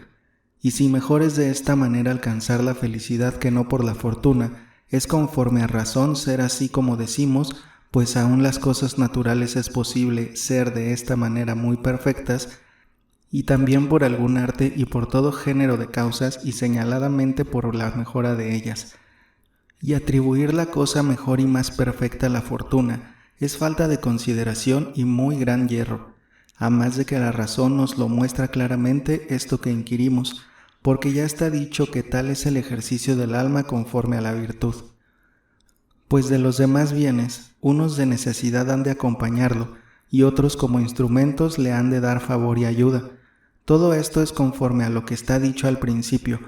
Y si mejor es de esta manera alcanzar la felicidad que no por la fortuna, es conforme a razón ser así como decimos, pues aún las cosas naturales es posible ser de esta manera muy perfectas, y también por algún arte y por todo género de causas y señaladamente por la mejora de ellas. Y atribuir la cosa mejor y más perfecta a la fortuna es falta de consideración y muy gran yerro, a más de que la razón nos lo muestra claramente esto que inquirimos, porque ya está dicho que tal es el ejercicio del alma conforme a la virtud. Pues de los demás bienes, unos de necesidad han de acompañarlo, y otros como instrumentos le han de dar favor y ayuda. Todo esto es conforme a lo que está dicho al principio,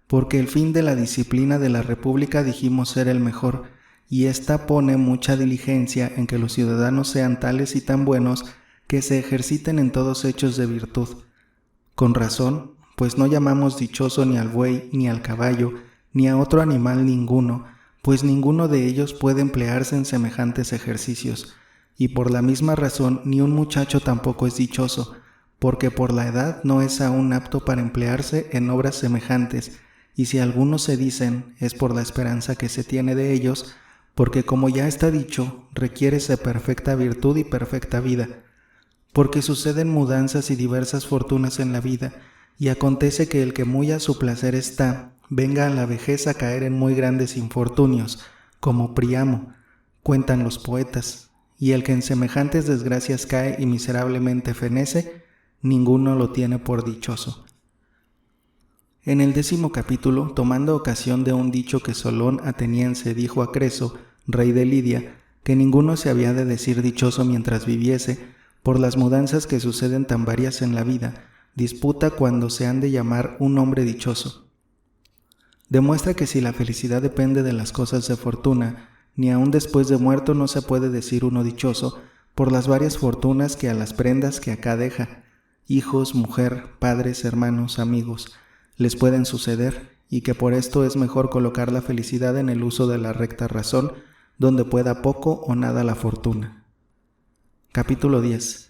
porque el fin de la disciplina de la República dijimos ser el mejor, y ésta pone mucha diligencia en que los ciudadanos sean tales y tan buenos que se ejerciten en todos hechos de virtud. Con razón, pues no llamamos dichoso ni al buey, ni al caballo, ni a otro animal ninguno, pues ninguno de ellos puede emplearse en semejantes ejercicios, y por la misma razón ni un muchacho tampoco es dichoso, porque por la edad no es aún apto para emplearse en obras semejantes, y si algunos se dicen, es por la esperanza que se tiene de ellos, porque como ya está dicho, requiérese perfecta virtud y perfecta vida, porque suceden mudanzas y diversas fortunas en la vida, y acontece que el que muy a su placer está, venga a la vejez a caer en muy grandes infortunios, como Priamo, cuentan los poetas, y el que en semejantes desgracias cae y miserablemente fenece, ninguno lo tiene por dichoso. En el 10º capítulo, tomando ocasión de un dicho que Solón ateniense dijo a Creso, rey de Lidia, que ninguno se había de decir dichoso mientras viviese, por las mudanzas que suceden tan varias en la vida, disputa cuando se han de llamar un hombre dichoso. Demuestra que si la felicidad depende de las cosas de fortuna, ni aun después de muerto no se puede decir uno dichoso, por las varias fortunas que a las prendas que acá deja, hijos, mujer, padres, hermanos, amigos, les pueden suceder, y que por esto es mejor colocar la felicidad en el uso de la recta razón, donde pueda poco o nada la fortuna. Capítulo 10.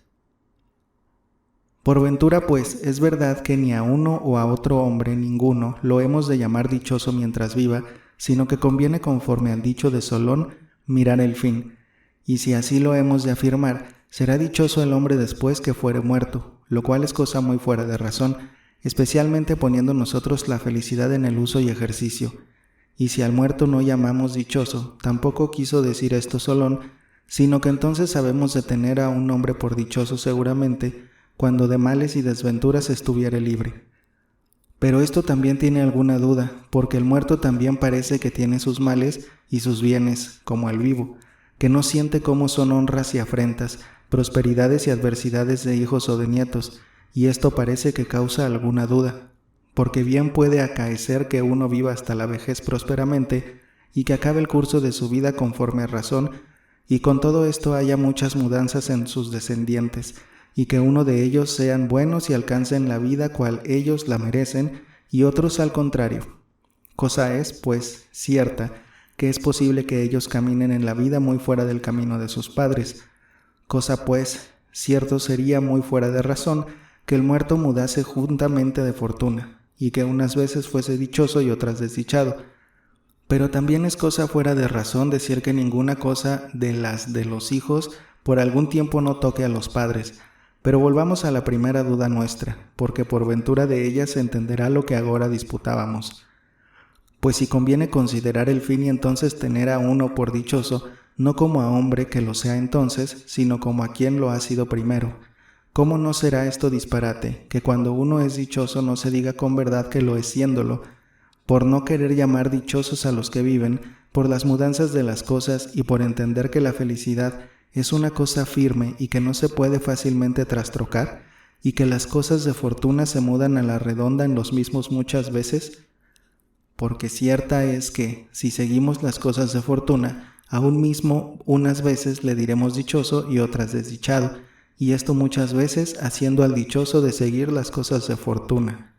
Por ventura, pues, es verdad que ni a uno o a otro hombre ninguno lo hemos de llamar dichoso mientras viva, sino que conviene conforme al dicho de Solón mirar el fin, y si así lo hemos de afirmar, será dichoso el hombre después que fuere muerto, lo cual es cosa muy fuera de razón, especialmente poniendo nosotros la felicidad en el uso y ejercicio. Y si al muerto no llamamos dichoso, tampoco quiso decir esto Solón, sino que entonces sabemos de tener a un hombre por dichoso seguramente, cuando de males y desventuras estuviere libre. Pero esto también tiene alguna duda, porque el muerto también parece que tiene sus males y sus bienes, como el vivo, que no siente cómo son honras y afrentas, prosperidades y adversidades de hijos o de nietos, y esto parece que causa alguna duda, porque bien puede acaecer que uno viva hasta la vejez prósperamente y que acabe el curso de su vida conforme a razón, y con todo esto haya muchas mudanzas en sus descendientes, y que uno de ellos sean buenos y alcancen la vida cual ellos la merecen, y otros al contrario. Cosa es, pues, cierta, que es posible que ellos caminen en la vida muy fuera del camino de sus padres. Cosa pues, cierto sería muy fuera de razón que el muerto mudase juntamente de fortuna, y que unas veces fuese dichoso y otras desdichado. Pero también es cosa fuera de razón decir que ninguna cosa de las de los hijos por algún tiempo no toque a los padres. Pero volvamos a la primera duda nuestra, porque por ventura de ella se entenderá lo que agora disputábamos. Pues si conviene considerar el fin y entonces tener a uno por dichoso, no como a hombre que lo sea entonces, sino como a quien lo ha sido primero. ¿Cómo no será esto disparate, que cuando uno es dichoso no se diga con verdad que lo es siéndolo, por no querer llamar dichosos a los que viven, por las mudanzas de las cosas y por entender que la felicidad es una cosa firme y que no se puede fácilmente trastrocar, y que las cosas de fortuna se mudan a la redonda en los mismos muchas veces? Porque cierta es que, si seguimos las cosas de fortuna, a un mismo unas veces le diremos dichoso y otras desdichado, y esto muchas veces haciendo al dichoso de seguir las cosas de fortuna.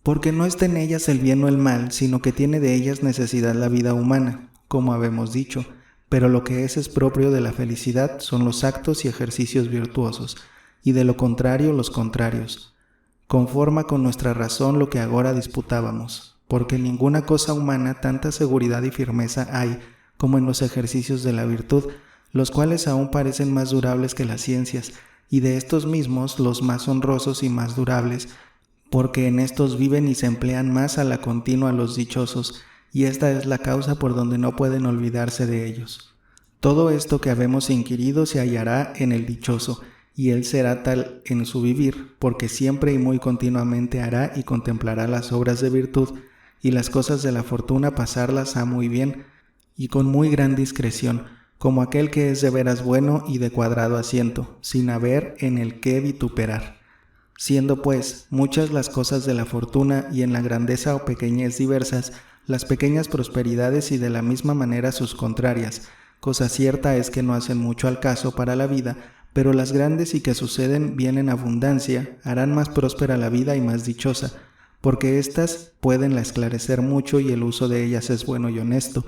Porque no está en ellas el bien o el mal, sino que tiene de ellas necesidad la vida humana, como habemos dicho, pero lo que es propio de la felicidad son los actos y ejercicios virtuosos, y de lo contrario los contrarios. Conforma con nuestra razón lo que agora disputábamos, porque en ninguna cosa humana tanta seguridad y firmeza hay como en los ejercicios de la virtud, los cuales aún parecen más durables que las ciencias, y de estos mismos los más honrosos y más durables, porque en estos viven y se emplean más a la continua los dichosos, y esta es la causa por donde no pueden olvidarse de ellos. Todo esto que habemos inquirido se hallará en el dichoso, y él será tal en su vivir, porque siempre y muy continuamente hará y contemplará las obras de virtud, y las cosas de la fortuna pasarlas ha muy bien, y con muy gran discreción, como aquel que es de veras bueno y de cuadrado asiento, sin haber en el qué vituperar. Siendo pues muchas las cosas de la fortuna y en la grandeza o pequeñez diversas, las pequeñas prosperidades y de la misma manera sus contrarias, cosa cierta es que no hacen mucho al caso para la vida, pero las grandes y que suceden bien en abundancia harán más próspera la vida y más dichosa, porque éstas pueden la esclarecer mucho y el uso de ellas es bueno y honesto,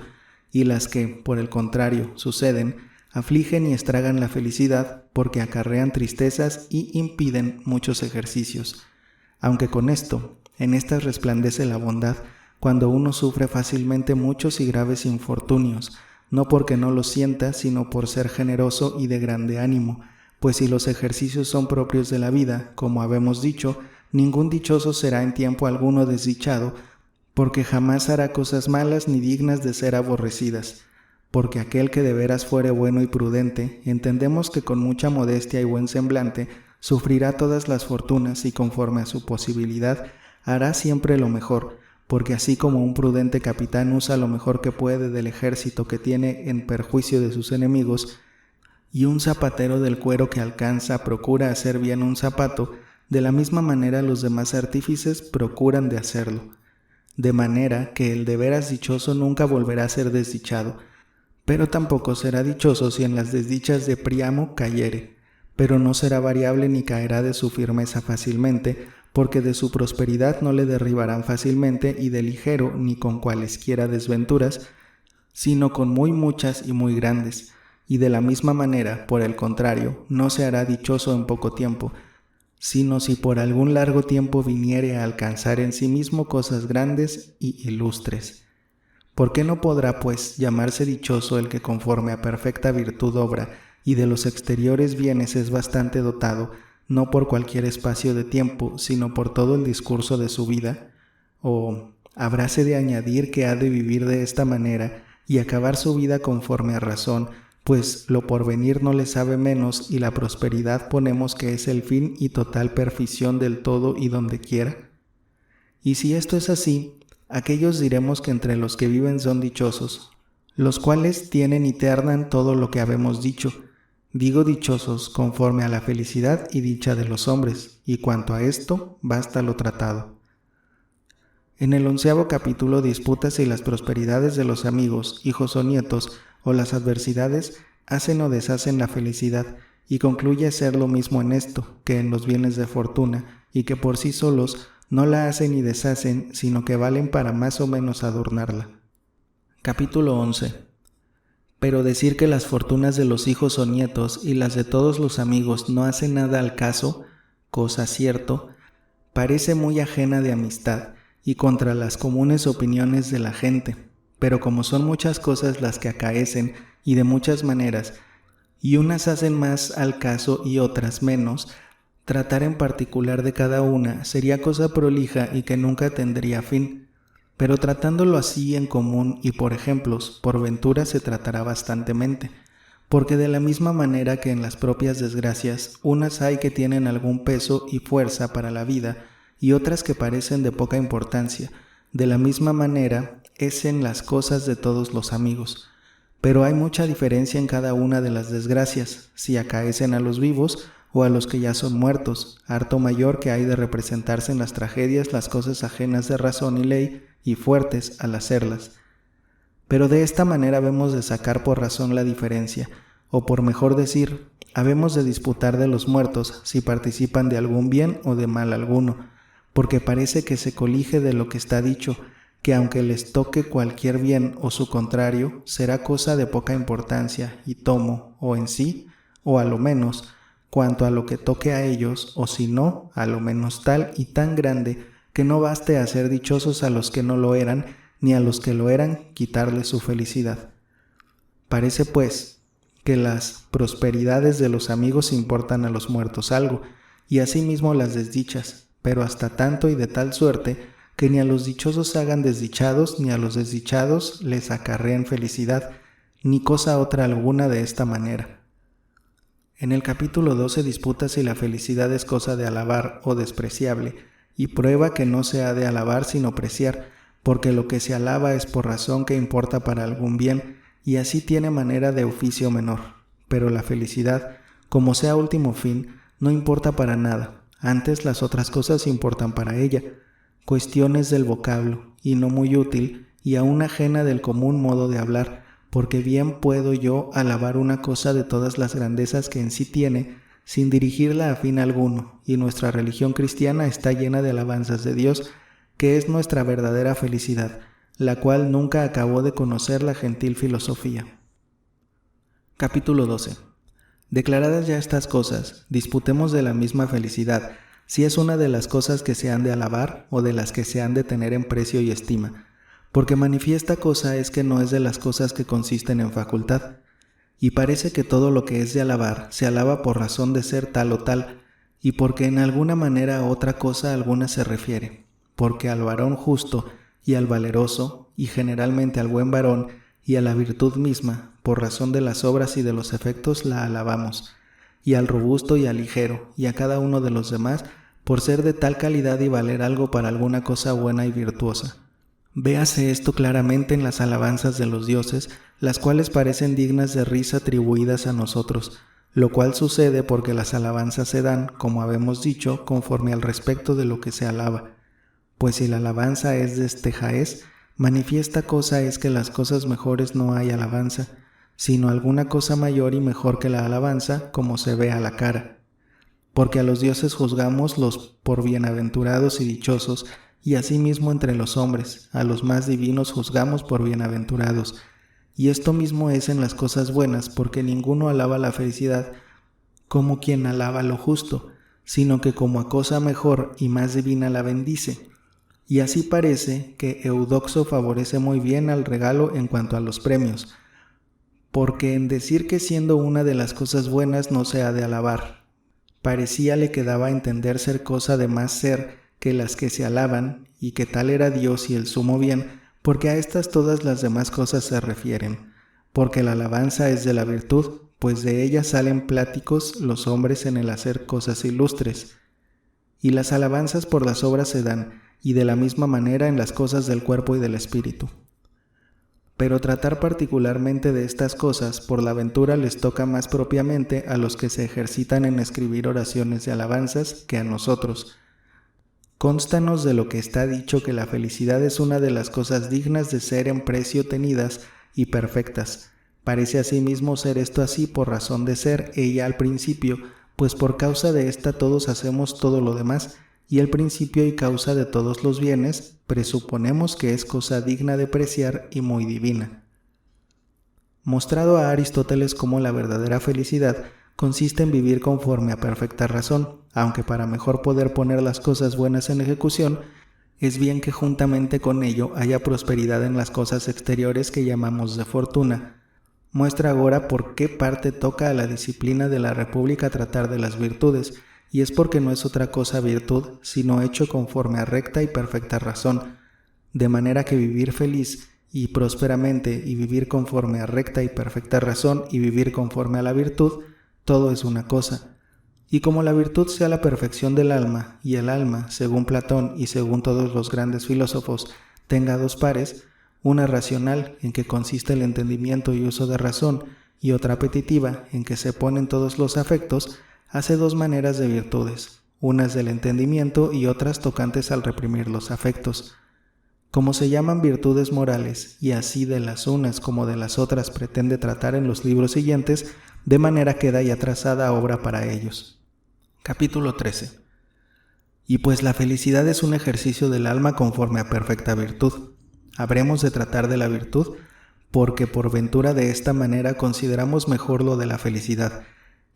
y las que, por el contrario, suceden, afligen y estragan la felicidad porque acarrean tristezas y impiden muchos ejercicios. Aunque con esto, en estas resplandece la bondad, cuando uno sufre fácilmente muchos y graves infortunios, no porque no los sienta, sino por ser generoso y de grande ánimo, pues si los ejercicios son propios de la vida, como habemos dicho, ningún dichoso será en tiempo alguno desdichado, porque jamás hará cosas malas ni dignas de ser aborrecidas. Porque aquel que de veras fuere bueno y prudente, entendemos que con mucha modestia y buen semblante, sufrirá todas las fortunas y conforme a su posibilidad, hará siempre lo mejor, porque así como un prudente capitán usa lo mejor que puede del ejército que tiene en perjuicio de sus enemigos, y un zapatero del cuero que alcanza procura hacer bien un zapato, de la misma manera los demás artífices procuran de hacerlo. De manera que el de veras dichoso nunca volverá a ser desdichado, pero tampoco será dichoso si en las desdichas de Príamo cayere, pero no será variable ni caerá de su firmeza fácilmente, porque de su prosperidad no le derribarán fácilmente y de ligero ni con cualesquiera desventuras, sino con muy muchas y muy grandes, y de la misma manera, por el contrario, no se hará dichoso en poco tiempo, sino si por algún largo tiempo viniere a alcanzar en sí mismo cosas grandes y ilustres. ¿Por qué no podrá, pues, llamarse dichoso el que conforme a perfecta virtud obra y de los exteriores bienes es bastante dotado, no por cualquier espacio de tiempo, sino por todo el discurso de su vida? ¿O habráse de añadir que ha de vivir de esta manera y acabar su vida conforme a razón, pues lo porvenir no le sabe menos y la prosperidad ponemos que es el fin y total perfección del todo y donde quiera? Y si esto es así, aquellos diremos que entre los que viven son dichosos, los cuales tienen y ternan todo lo que habemos dicho. Digo dichosos conforme a la felicidad y dicha de los hombres, y cuanto a esto, basta lo tratado. En el 11º capítulo disputa si las prosperidades de los amigos, hijos o nietos, o las adversidades, hacen o deshacen la felicidad, y concluye ser lo mismo en esto que en los bienes de fortuna, y que por sí solos no la hacen ni deshacen, sino que valen para más o menos adornarla. Capítulo 11. Pero decir que las fortunas de los hijos o nietos y las de todos los amigos no hacen nada al caso, cosa cierto, parece muy ajena de amistad y contra las comunes opiniones de la gente, pero como son muchas cosas las que acaecen y de muchas maneras, y unas hacen más al caso y otras menos, tratar en particular de cada una sería cosa prolija y que nunca tendría fin. Pero tratándolo así en común y por ejemplos, por ventura se tratará bastantemente, porque de la misma manera que en las propias desgracias, unas hay que tienen algún peso y fuerza para la vida, y otras que parecen de poca importancia, de la misma manera es en las cosas de todos los amigos. Pero hay mucha diferencia en cada una de las desgracias, si acaecen a los vivos o a los que ya son muertos, harto mayor que hay de representarse en las tragedias las cosas ajenas de razón y ley, y fuertes al hacerlas. Pero de esta manera habemos de sacar por razón la diferencia, o por mejor decir, habemos de disputar de los muertos si participan de algún bien o de mal alguno, porque parece que se colige de lo que está dicho, que aunque les toque cualquier bien o su contrario, será cosa de poca importancia y tomo, o en sí, o a lo menos, cuanto a lo que toque a ellos, o si no, a lo menos tal y tan grande, que no baste a hacer dichosos a los que no lo eran, ni a los que lo eran quitarles su felicidad. Parece, pues, que las prosperidades de los amigos importan a los muertos algo, y asimismo las desdichas, pero hasta tanto y de tal suerte, que ni a los dichosos hagan desdichados, ni a los desdichados les acarreen felicidad, ni cosa otra alguna de esta manera. En el capítulo 12 disputa si la felicidad es cosa de alabar o despreciable, y prueba que no se ha de alabar sino preciar, porque lo que se alaba es por razón que importa para algún bien, y así tiene manera de oficio menor. Pero la felicidad, como sea último fin, no importa para nada, antes las otras cosas importan para ella, cuestiones del vocablo, y no muy útil, y aún ajena del común modo de hablar, porque bien puedo yo alabar una cosa de todas las grandezas que en sí tiene, sin dirigirla a fin alguno, y nuestra religión cristiana está llena de alabanzas de Dios, que es nuestra verdadera felicidad, la cual nunca acabó de conocer la gentil filosofía. Capítulo 12. Declaradas ya estas cosas, disputemos de la misma felicidad, si es una de las cosas que se han de alabar o de las que se han de tener en precio y estima, porque manifiesta cosa es que no es de las cosas que consisten en facultad, y parece que todo lo que es de alabar se alaba por razón de ser tal o tal, y porque en alguna manera a otra cosa alguna se refiere, porque al varón justo y al valeroso, y generalmente al buen varón y a la virtud misma, por razón de las obras y de los efectos la alabamos, y al robusto y al ligero, y a cada uno de los demás, por ser de tal calidad y valer algo para alguna cosa buena y virtuosa. Véase esto claramente en las alabanzas de los dioses, las cuales parecen dignas de risa atribuidas a nosotros, lo cual sucede porque las alabanzas se dan, como habemos dicho, conforme al respecto de lo que se alaba. Pues si la alabanza es de este jaez, manifiesta cosa es que las cosas mejores no hay alabanza, sino alguna cosa mayor y mejor que la alabanza, como se ve a la cara. Porque a los dioses juzgamos los por bienaventurados y dichosos, y asimismo entre los hombres, a los más divinos juzgamos por bienaventurados. Y esto mismo es en las cosas buenas, porque ninguno alaba la felicidad como quien alaba lo justo, sino que como a cosa mejor y más divina la bendice. Y así parece que Eudoxo favorece muy bien al regalo en cuanto a los premios, porque en decir que siendo una de las cosas buenas no se ha de alabar, parecía le quedaba a entender ser cosa de más ser que las que se alaban, y que tal era Dios y el sumo bien, porque a estas todas las demás cosas se refieren, porque la alabanza es de la virtud, pues de ella salen pláticos los hombres en el hacer cosas ilustres, y las alabanzas por las obras se dan, y de la misma manera en las cosas del cuerpo y del espíritu. Pero tratar particularmente de estas cosas por la ventura les toca más propiamente a los que se ejercitan en escribir oraciones de alabanzas que a nosotros, Cónstanos de lo que está dicho que la felicidad es una de las cosas dignas de ser en precio tenidas y perfectas. Parece asimismo ser esto así por razón de ser ella al principio, pues por causa de ésta todos hacemos todo lo demás, y el principio y causa de todos los bienes, presuponemos que es cosa digna de preciar y muy divina. Mostrado a Aristóteles cómo la verdadera felicidad consiste en vivir conforme a perfecta razón, aunque para mejor poder poner las cosas buenas en ejecución, es bien que juntamente con ello haya prosperidad en las cosas exteriores que llamamos de fortuna. Muestra ahora por qué parte toca a la disciplina de la República tratar de las virtudes, y es porque no es otra cosa virtud, sino hecho conforme a recta y perfecta razón, de manera que vivir feliz y prósperamente y vivir conforme a recta y perfecta razón y vivir conforme a la virtud, todo es una cosa. Y como la virtud sea la perfección del alma, y el alma, según Platón y según todos los grandes filósofos, tenga dos pares, una racional, en que consiste el entendimiento y uso de razón, y otra apetitiva, en que se ponen todos los afectos, hace dos maneras de virtudes, unas del entendimiento y otras tocantes al reprimir los afectos. Como se llaman virtudes morales, y así de las unas como de las otras pretende tratar en los libros siguientes, de manera queda ya trazada obra para ellos. Capítulo 13. Y pues la felicidad es un ejercicio del alma conforme a perfecta virtud. Habremos de tratar de la virtud, porque por ventura de esta manera consideramos mejor lo de la felicidad,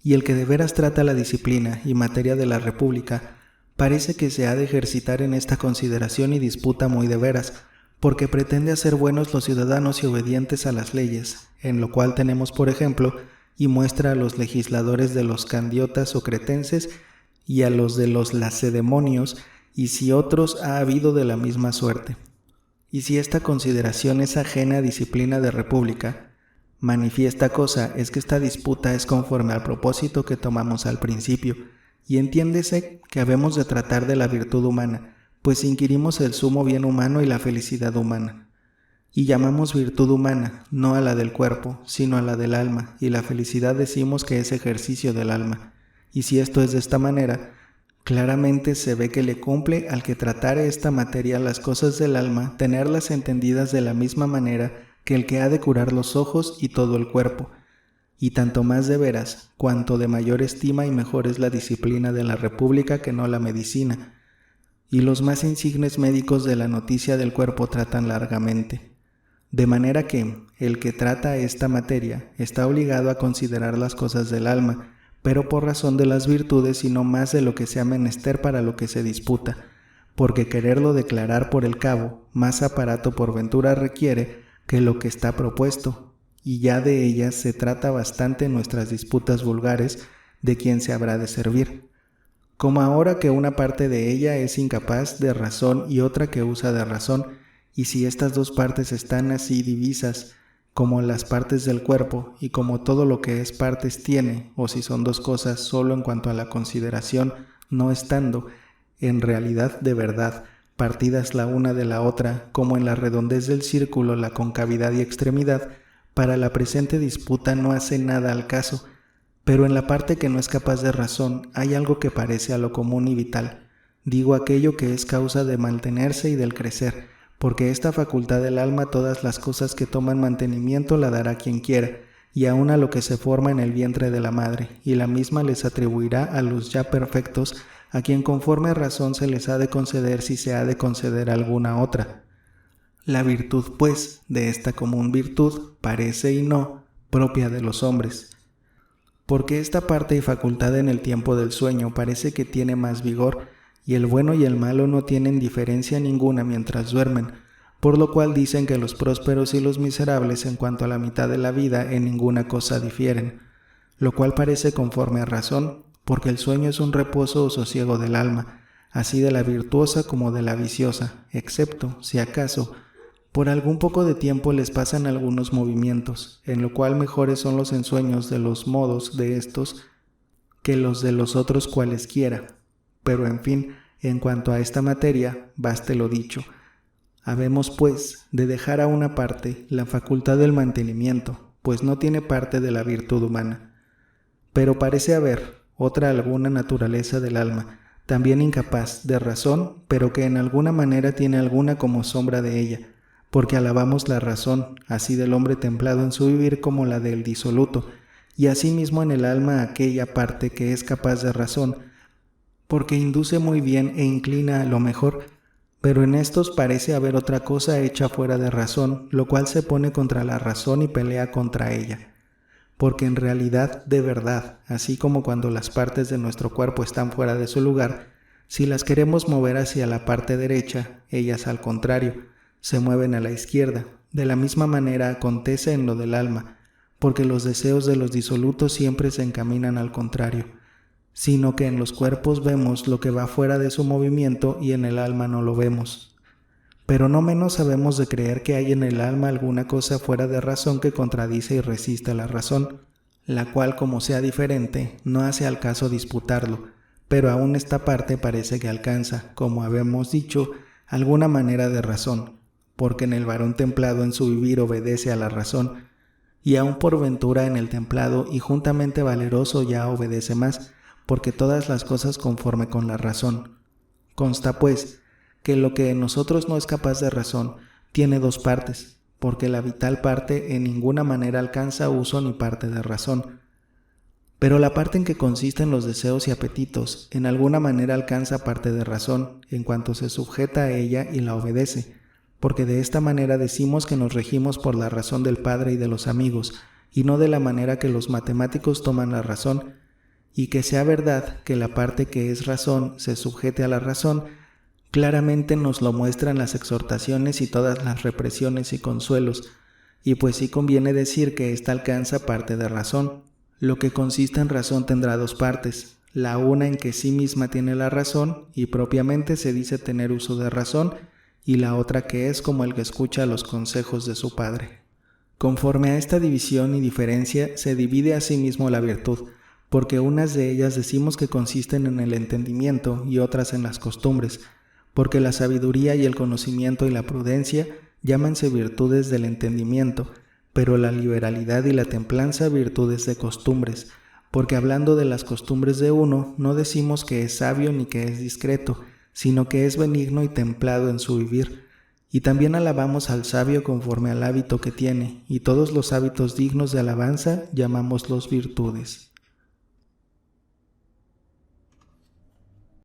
y el que de veras trata la disciplina y materia de la República, parece que se ha de ejercitar en esta consideración y disputa muy de veras, porque pretende hacer buenos los ciudadanos y obedientes a las leyes, en lo cual tenemos por ejemplo, y muestra a los legisladores de los candiotas o cretenses y a los de los lacedemonios, y si otros ha habido de la misma suerte. Y si esta consideración es ajena a disciplina de república, manifiesta cosa es que esta disputa es conforme al propósito que tomamos al principio, y entiéndese que habemos de tratar de la virtud humana, pues inquirimos el sumo bien humano y la felicidad humana. Y llamamos virtud humana, no a la del cuerpo, sino a la del alma, y la felicidad decimos que es ejercicio del alma. Y si esto es de esta manera, claramente se ve que le cumple al que tratare esta materia las cosas del alma, tenerlas entendidas de la misma manera que el que ha de curar los ojos y todo el cuerpo, y tanto más de veras, cuanto de mayor estima y mejor es la disciplina de la República que no la medicina, y los más insignes médicos de la noticia del cuerpo tratan largamente. De manera que el que trata esta materia está obligado a considerar las cosas del alma, pero por razón de las virtudes y no más de lo que sea menester para lo que se disputa, porque quererlo declarar por el cabo, más aparato por ventura requiere que lo que está propuesto, y ya de ellas se trata bastante en nuestras disputas vulgares de quién se habrá de servir. Como ahora que una parte de ella es incapaz de razón y otra que usa de razón, y si estas dos partes están así divisas, como las partes del cuerpo, y como todo lo que es partes tiene, o si son dos cosas solo en cuanto a la consideración, no estando, en realidad de verdad, partidas la una de la otra, como en la redondez del círculo la concavidad y extremidad, para la presente disputa no hace nada al caso, pero en la parte que no es capaz de razón hay algo que parece a lo común y vital, digo aquello que es causa de mantenerse y del crecer, porque esta facultad del alma todas las cosas que toman mantenimiento la dará quien quiera, y aun a lo que se forma en el vientre de la madre, y la misma les atribuirá a los ya perfectos, a quien conforme a razón se les ha de conceder si se ha de conceder alguna otra. La virtud, pues, de esta común virtud, parece y no, propia de los hombres. Porque esta parte y facultad en el tiempo del sueño parece que tiene más vigor, y el bueno y el malo no tienen diferencia ninguna mientras duermen, por lo cual dicen que los prósperos y los miserables en cuanto a la mitad de la vida en ninguna cosa difieren, lo cual parece conforme a razón, porque el sueño es un reposo o sosiego del alma, así de la virtuosa como de la viciosa, excepto, si acaso, por algún poco de tiempo les pasan algunos movimientos, en lo cual mejores son los ensueños de los modos de estos que los de los otros cualesquiera. Pero en fin, en cuanto a esta materia, baste lo dicho. Habemos, pues, de dejar a una parte la facultad del mantenimiento, pues no tiene parte de la virtud humana. Pero parece haber otra alguna naturaleza del alma, también incapaz de razón, pero que en alguna manera tiene alguna como sombra de ella, porque alabamos la razón, así del hombre templado en su vivir como la del disoluto, y asimismo en el alma aquella parte que es capaz de razón, porque induce muy bien e inclina a lo mejor, pero en estos parece haber otra cosa hecha fuera de razón, lo cual se pone contra la razón y pelea contra ella. Porque en realidad, de verdad, así como cuando las partes de nuestro cuerpo están fuera de su lugar, si las queremos mover hacia la parte derecha, ellas al contrario, se mueven a la izquierda. De la misma manera acontece en lo del alma, porque los deseos de los disolutos siempre se encaminan al contrario, sino que en los cuerpos vemos lo que va fuera de su movimiento y en el alma no lo vemos. Pero no menos sabemos de creer que hay en el alma alguna cosa fuera de razón que contradice y resiste la razón, la cual, como sea diferente, no hace al caso disputarlo, pero aún esta parte parece que alcanza, como habemos dicho, alguna manera de razón, porque en el varón templado en su vivir obedece a la razón, y aún por ventura en el templado y juntamente valeroso ya obedece más, porque todas las cosas conforme con la razón. Consta, pues, que lo que en nosotros no es capaz de razón, tiene dos partes, porque la vital parte en ninguna manera alcanza uso ni parte de razón. Pero la parte en que consisten los deseos y apetitos, en alguna manera alcanza parte de razón, en cuanto se sujeta a ella y la obedece, porque de esta manera decimos que nos regimos por la razón del padre y de los amigos, y no de la manera que los matemáticos toman la razón, y que sea verdad que la parte que es razón se sujete a la razón, claramente nos lo muestran las exhortaciones y todas las represiones y consuelos, y pues sí conviene decir que ésta alcanza parte de razón. Lo que consiste en razón tendrá dos partes, la una en que sí misma tiene la razón, y propiamente se dice tener uso de razón, y la otra que es como el que escucha los consejos de su padre. Conforme a esta división y diferencia se divide asimismo la virtud, porque unas de ellas decimos que consisten en el entendimiento y otras en las costumbres, porque la sabiduría y el conocimiento y la prudencia llámanse virtudes del entendimiento, pero la liberalidad y la templanza virtudes de costumbres, porque hablando de las costumbres de uno, no decimos que es sabio ni que es discreto, sino que es benigno y templado en su vivir. Y también alabamos al sabio conforme al hábito que tiene, y todos los hábitos dignos de alabanza llamámoslos virtudes.